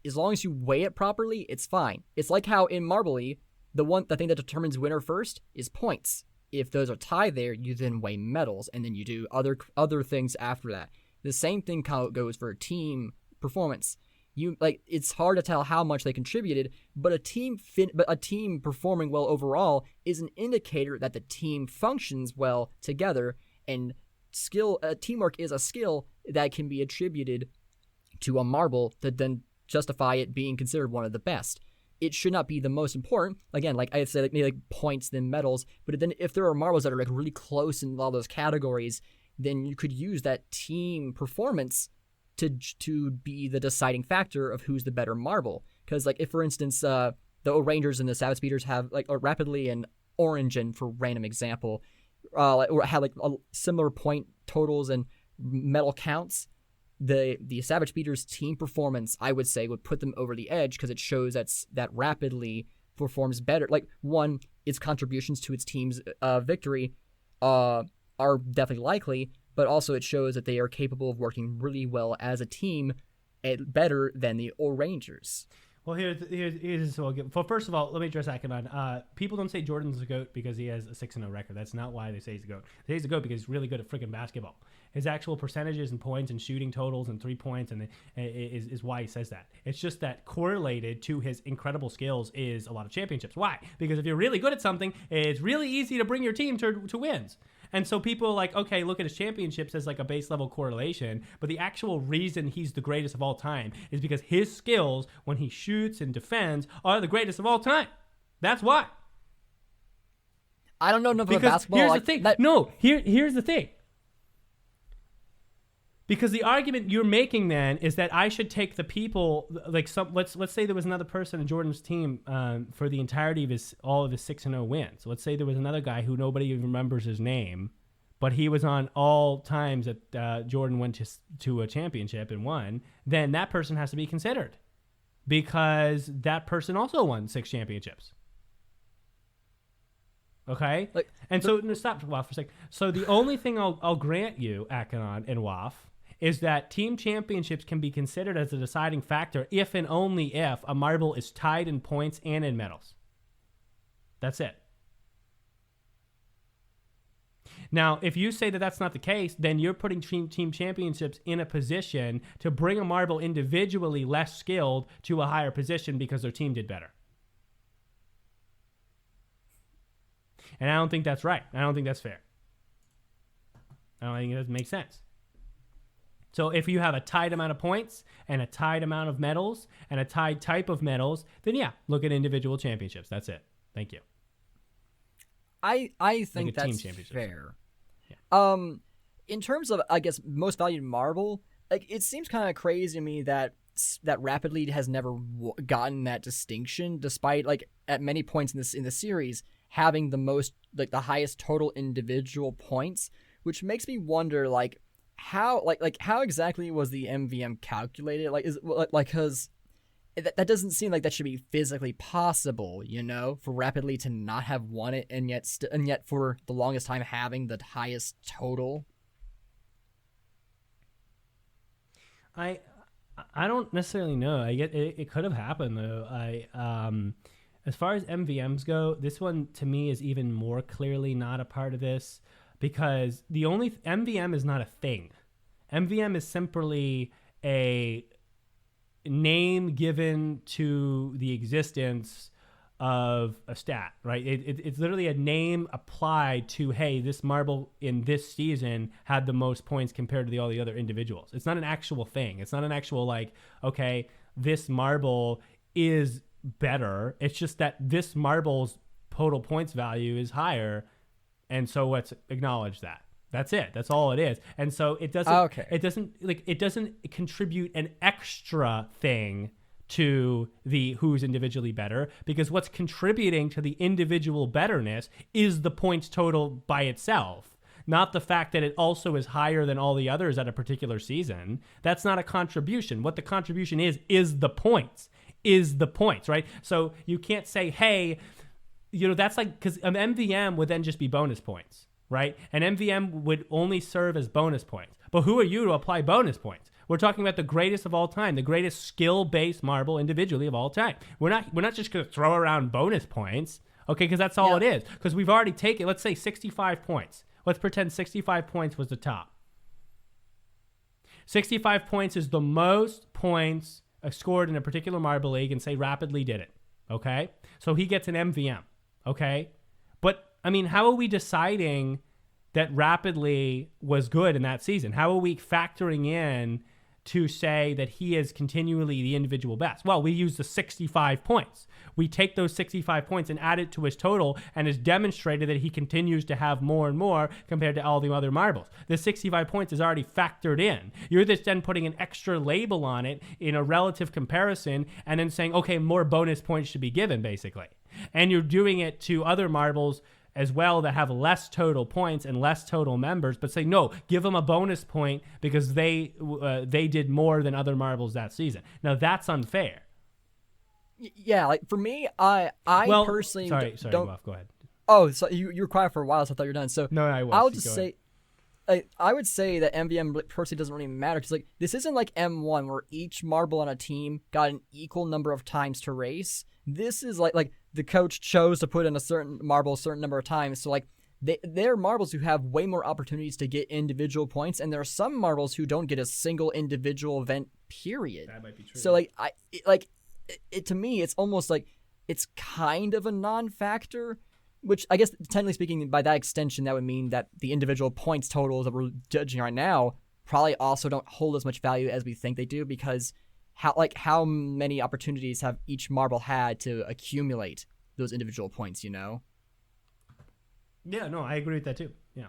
As long as you weigh it properly, it's fine. It's like how in Marble League, the thing that determines winner first is points. If those are tied there, you then weigh medals, and then you do other things after that. The same thing goes for team performance. It's hard to tell how much they contributed, but a team performing well overall is an indicator that the team functions well together. And teamwork is a skill that can be attributed to a marble to then justify it being considered one of the best. It should not be the most important. Again, like I said, maybe points than medals. But then if there are marbles that are really close in all those categories, then you could use that team performance to be the deciding factor of who's the better marble. Because, if for instance, the Rangers and the Savage Speeders have Rapidly and Origin, for random example, had a similar point totals and medal counts, the Savage Speeders team performance, I would say, would put them over the edge because it shows that Rapidly performs better. One, its contributions to its team's victory are definitely likely, but also it shows that they are capable of working really well as a team, better than the Rangers. Well, here's what I'll give. Well, first of all, let me address Akanon. People don't say Jordan's a GOAT because he has a 6-0 record. That's not why they say he's a GOAT. They say he's a GOAT because he's really good at freaking basketball. His actual percentages and points and shooting totals and 3 points is why he says that. It's just that correlated to his incredible skills is a lot of championships. Why? Because if you're really good at something, it's really easy to bring your team to wins. And so people are like, okay, look at his championships as a base level correlation, but the actual reason he's the greatest of all time is because his skills when he shoots and defends are the greatest of all time. That's why. I don't know enough about basketball. Here's the thing. Here's the thing. Because the argument you're making then is that I should take the people let's say there was another person in Jordan's team for the entirety of all of his 6-0 wins. So let's say there was another guy who nobody even remembers his name, but he was on all times that Jordan went to a championship and won. Then that person has to be considered because that person also won 6 championships. Okay, stop WAF for a second. So the only thing I'll grant you, Akanon and WAF, is that team championships can be considered as a deciding factor if and only if a marble is tied in points and in medals. That's it. Now, if you say that that's not the case, then you're putting team championships in a position to bring a marble individually less skilled to a higher position because their team did better. And I don't think that's right. I don't think that's fair. I don't think it makes sense. So if you have a tied amount of points and a tied amount of medals and a tied type of medals, then yeah, look at individual championships. That's it. Thank you. I think that's fair. Yeah. In terms of, I guess, most valued marble, like, it seems kind of crazy to me that Rapid Lead has never gotten that distinction, despite, like, at many points in the series having the most, like, the highest total individual points, which makes me wonder, like, how exactly was the MVM calculated? Like, is like, because that doesn't seem like that should be physically possible, you know, for Rapid Lead to not have won it and yet for the longest time having the highest total. I don't necessarily know. I get it could have happened though. As far as MVMs go, this one to me is even more clearly not a part of this, because the only MVM is not a thing. MVM is simply a name given to the existence of a stat, right? It's literally a name applied to, hey, this marble in this season had the most points compared to all the other individuals. It's not an actual thing. It's not an actual, like, okay, this marble is better. It's just that this marble's total points value is higher, and so let's acknowledge that. That's it. That's all it is. And so it doesn't contribute an extra thing to the who's individually better, because what's contributing to the individual betterness is the points total by itself, not the fact that it also is higher than all the others at a particular season. That's not a contribution. What the contribution is the points, right? So you can't say, hey, you know, that's like, because an MVM would then just be bonus points, right? An MVM would only serve as bonus points. But who are you to apply bonus points? We're talking about the greatest of all time, the greatest skill-based marble individually of all time. We're not just going to throw around bonus points, okay, because that's all it is. Because we've already taken, let's say 65 points. Let's pretend 65 points was the top. 65 points is the most points scored in a particular marble league, and say Rapidly did it, okay? So he gets an MVM, okay? But, I mean, how are we deciding that Rapidly was good in that season? How are we factoring in to say that he is continually the individual best? Well, we use the 65 points. We take those 65 points and add it to his total, and it's demonstrated that he continues to have more and more compared to all the other marbles. The 65 points is already factored in. You're just then putting an extra label on it in a relative comparison and then saying, okay, more bonus points should be given, basically. And you're doing it to other marbles as well that have less total points and less total members, but say, no, give them a bonus point because they did more than other marbles that season. Now, that's unfair. Yeah, like, for me, I personally sorry, don't... Go ahead. Oh, so you were quiet for a while, so I thought you were done. So no, I was. I'll just say... I would say that MVM personally doesn't really matter, because, like, this isn't like M1 where each marble on a team got an equal number of times to race. This is like the coach chose to put in a certain marble a certain number of times. So, like, there are marbles who have way more opportunities to get individual points, and there are some marbles who don't get a single individual event, period. That might be true. So, to me, it's almost like it's kind of a non-factor, which I guess, technically speaking, by that extension, that would mean that the individual points totals that we're judging right now probably also don't hold as much value as we think they do, because how many opportunities have each marble had to accumulate those individual points, you know? Yeah, no, I agree with that too. Yeah.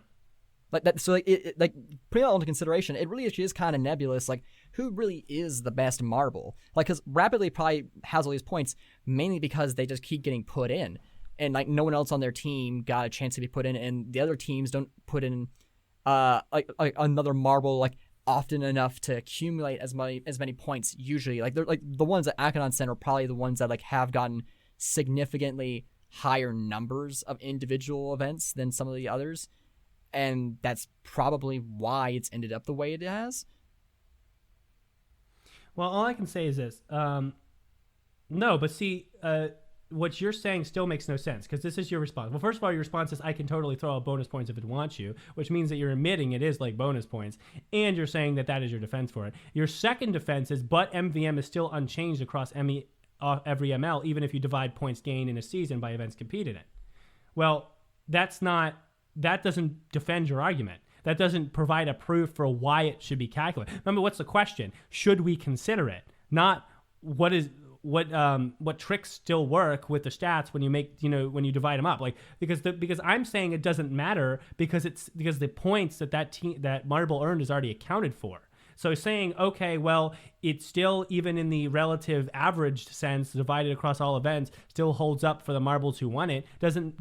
Like that, so like putting it all into consideration, it really is kind of nebulous. Like, who really is the best marble? Like, because Rapidly probably has all these points mainly because they just keep getting put in, and like no one else on their team got a chance to be put in, and the other teams don't put in like another marble like often enough to accumulate as many points. Usually, like, they're like the ones at Akhenaten Center are probably the ones that like have gotten significantly higher numbers of individual events than some of the others, and that's probably why it's ended up the way it has. Well, all I can say is this. No, but see, what you're saying still makes no sense, because this is your response. Well, first of all, your response is I can totally throw out bonus points if it wants you, which means that you're admitting it is like bonus points, and you're saying that is your defense for it. Your second defense is, but MVM is still unchanged across every ML, even if you divide points gained in a season by events competed in. Well, that doesn't defend your argument. That doesn't provide a proof for why it should be calculated. Remember, what's the question? Should we consider it? Not what tricks still work with the stats when you divide them up, like because I'm saying it doesn't matter because the points that marble earned is already accounted for. So saying, okay, well, it's still, even in the relative averaged sense, divided across all events, still holds up for the marbles who won it, doesn't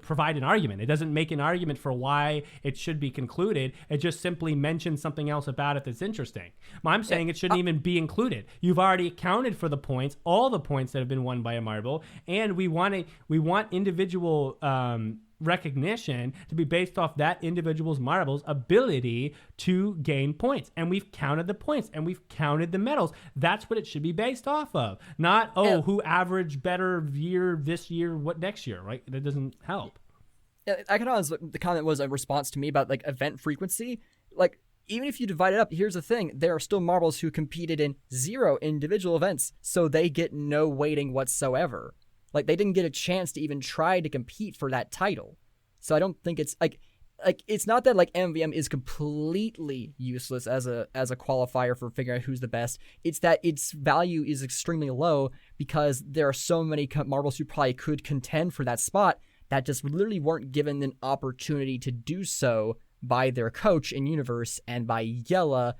provide an argument. It doesn't make an argument for why it should be concluded. It just simply mentions something else about it that's interesting. I'm saying it shouldn't even be included. You've already accounted for the points, all the points that have been won by a marble, and we want individual recognition to be based off that individual's marble's ability to gain points, and we've counted the points and we've counted the medals. That's what it should be based off of, not who averaged better this year, what next year, right? That doesn't help. I can honestly, the comment was a response to me about like event frequency. Like, even if you divide it up, here's the thing: there are still marbles who competed in 0 individual events, so they get no weighting whatsoever. Like, they didn't get a chance to even try to compete for that title. So I don't think it's like it's not that like MVM is completely useless as a qualifier for figuring out who's the best. It's that its value is extremely low because there are so many marbles who probably could contend for that spot that just literally weren't given an opportunity to do so by their coach in universe and by Yella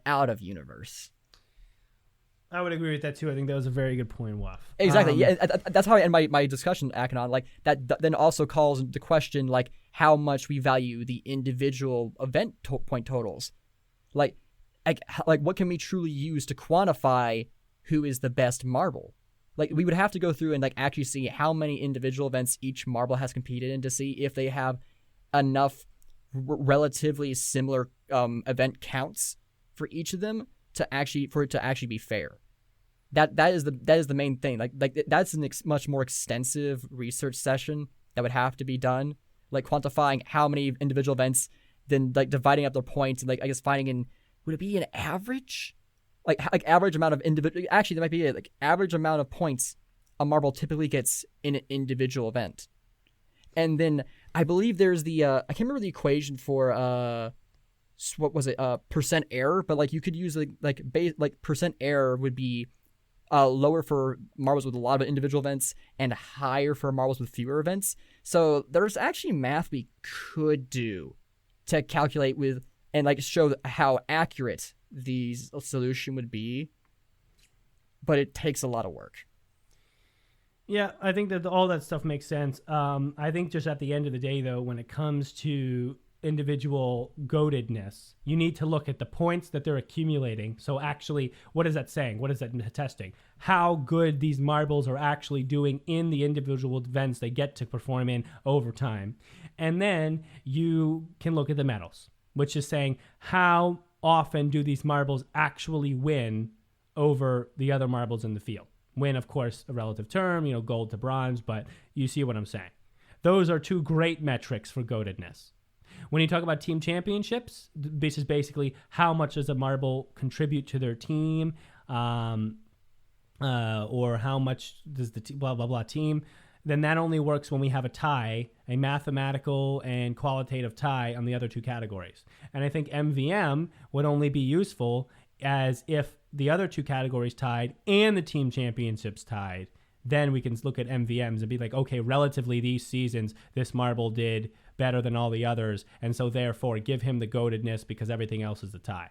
out of universe. I would agree with that too. I think that was a very good point, Waff. Exactly. Yeah, that's how I end my discussion, Akanon. Like that then also calls into question like how much we value the individual event point totals. Like what can we truly use to quantify who is the best marble? Like, we would have to go through and like actually see how many individual events each marble has competed in to see if they have enough relatively similar event counts for each of them for it to actually be fair. That is the main thing. Like that's a much more extensive research session that would have to be done. Like quantifying how many individual events, then like dividing up their points and like I guess finding would it be an average? Like average amount of individual. Actually, there might be like average amount of points a marble typically gets in an individual event. And then I believe there's the I can't remember the equation for what was it, percent error, but like you could use like percent error would be lower for marbles with a lot of individual events and higher for marbles with fewer events. So there's actually math we could do to calculate with and like show how accurate the solution would be, but it takes a lot of work. Yeah, I think that all that stuff makes sense. I think just at the end of the day, though, when it comes to individual goatedness, you need to look at the points that they're accumulating. So actually, what is that saying? What is that testing? How good these marbles are actually doing in the individual events they get to perform in over time. And then you can look at the medals, which is saying how often do these marbles actually win over the other marbles in the field. Win, of course, a relative term, gold to bronze, but you see what I'm saying. Those are two great metrics for goatedness. When you talk about team championships, this is basically how much does a marble contribute to their team, or how much does the blah, blah, blah team. Then that only works when we have a tie, a mathematical and qualitative tie on the other two categories. And I think MVM would only be useful as if the other two categories tied and the team championships tied. Then we can look at MVMs and be like, okay, relatively these seasons, this marble did better than all the others, and so therefore give him the goatedness because everything else is a tie.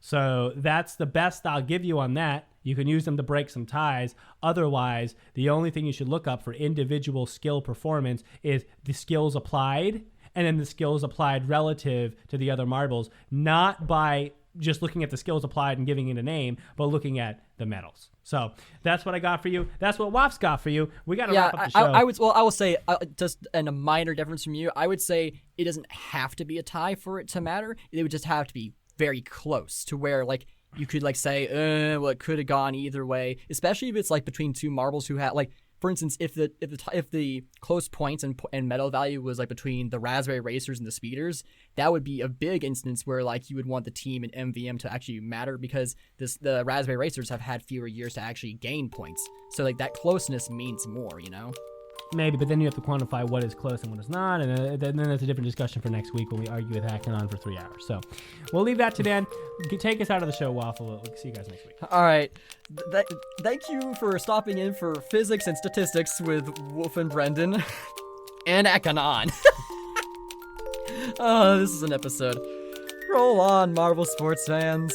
So that's the best I'll give you on that. You can use them to break some ties. Otherwise, the only thing you should look up for individual skill performance is the skills applied, and then the skills applied relative to the other marbles, not by just looking at the skills applied and giving it a name, but looking at the medals. So that's what I got for you. That's what Waff's got for you. We got to wrap up the show. I will say, just in a minor difference from you, I would say it doesn't have to be a tie for it to matter. It would just have to be very close to where, like, you could like say, well, it could have gone either way, especially if it's like between two marbles who had like, for instance, if the close points and medal value was like between the Raspberry Racers and the Speeders, that would be a big instance where like you would want the team and MVM to actually matter, because the Raspberry Racers have had fewer years to actually gain points. So like that closeness means more, you know? Maybe, but then you have to quantify what is close and what is not, and then that's a different discussion for next week when we argue with Hackanon for 3 hours. So we'll leave that to Dan. Take us out of the show, Waffle. We'll see you guys next week. All right. Thank you for stopping in for physics and statistics with Wolf and Brendan and Hackanon. Oh, this is an episode. Roll on, Marvel sports fans.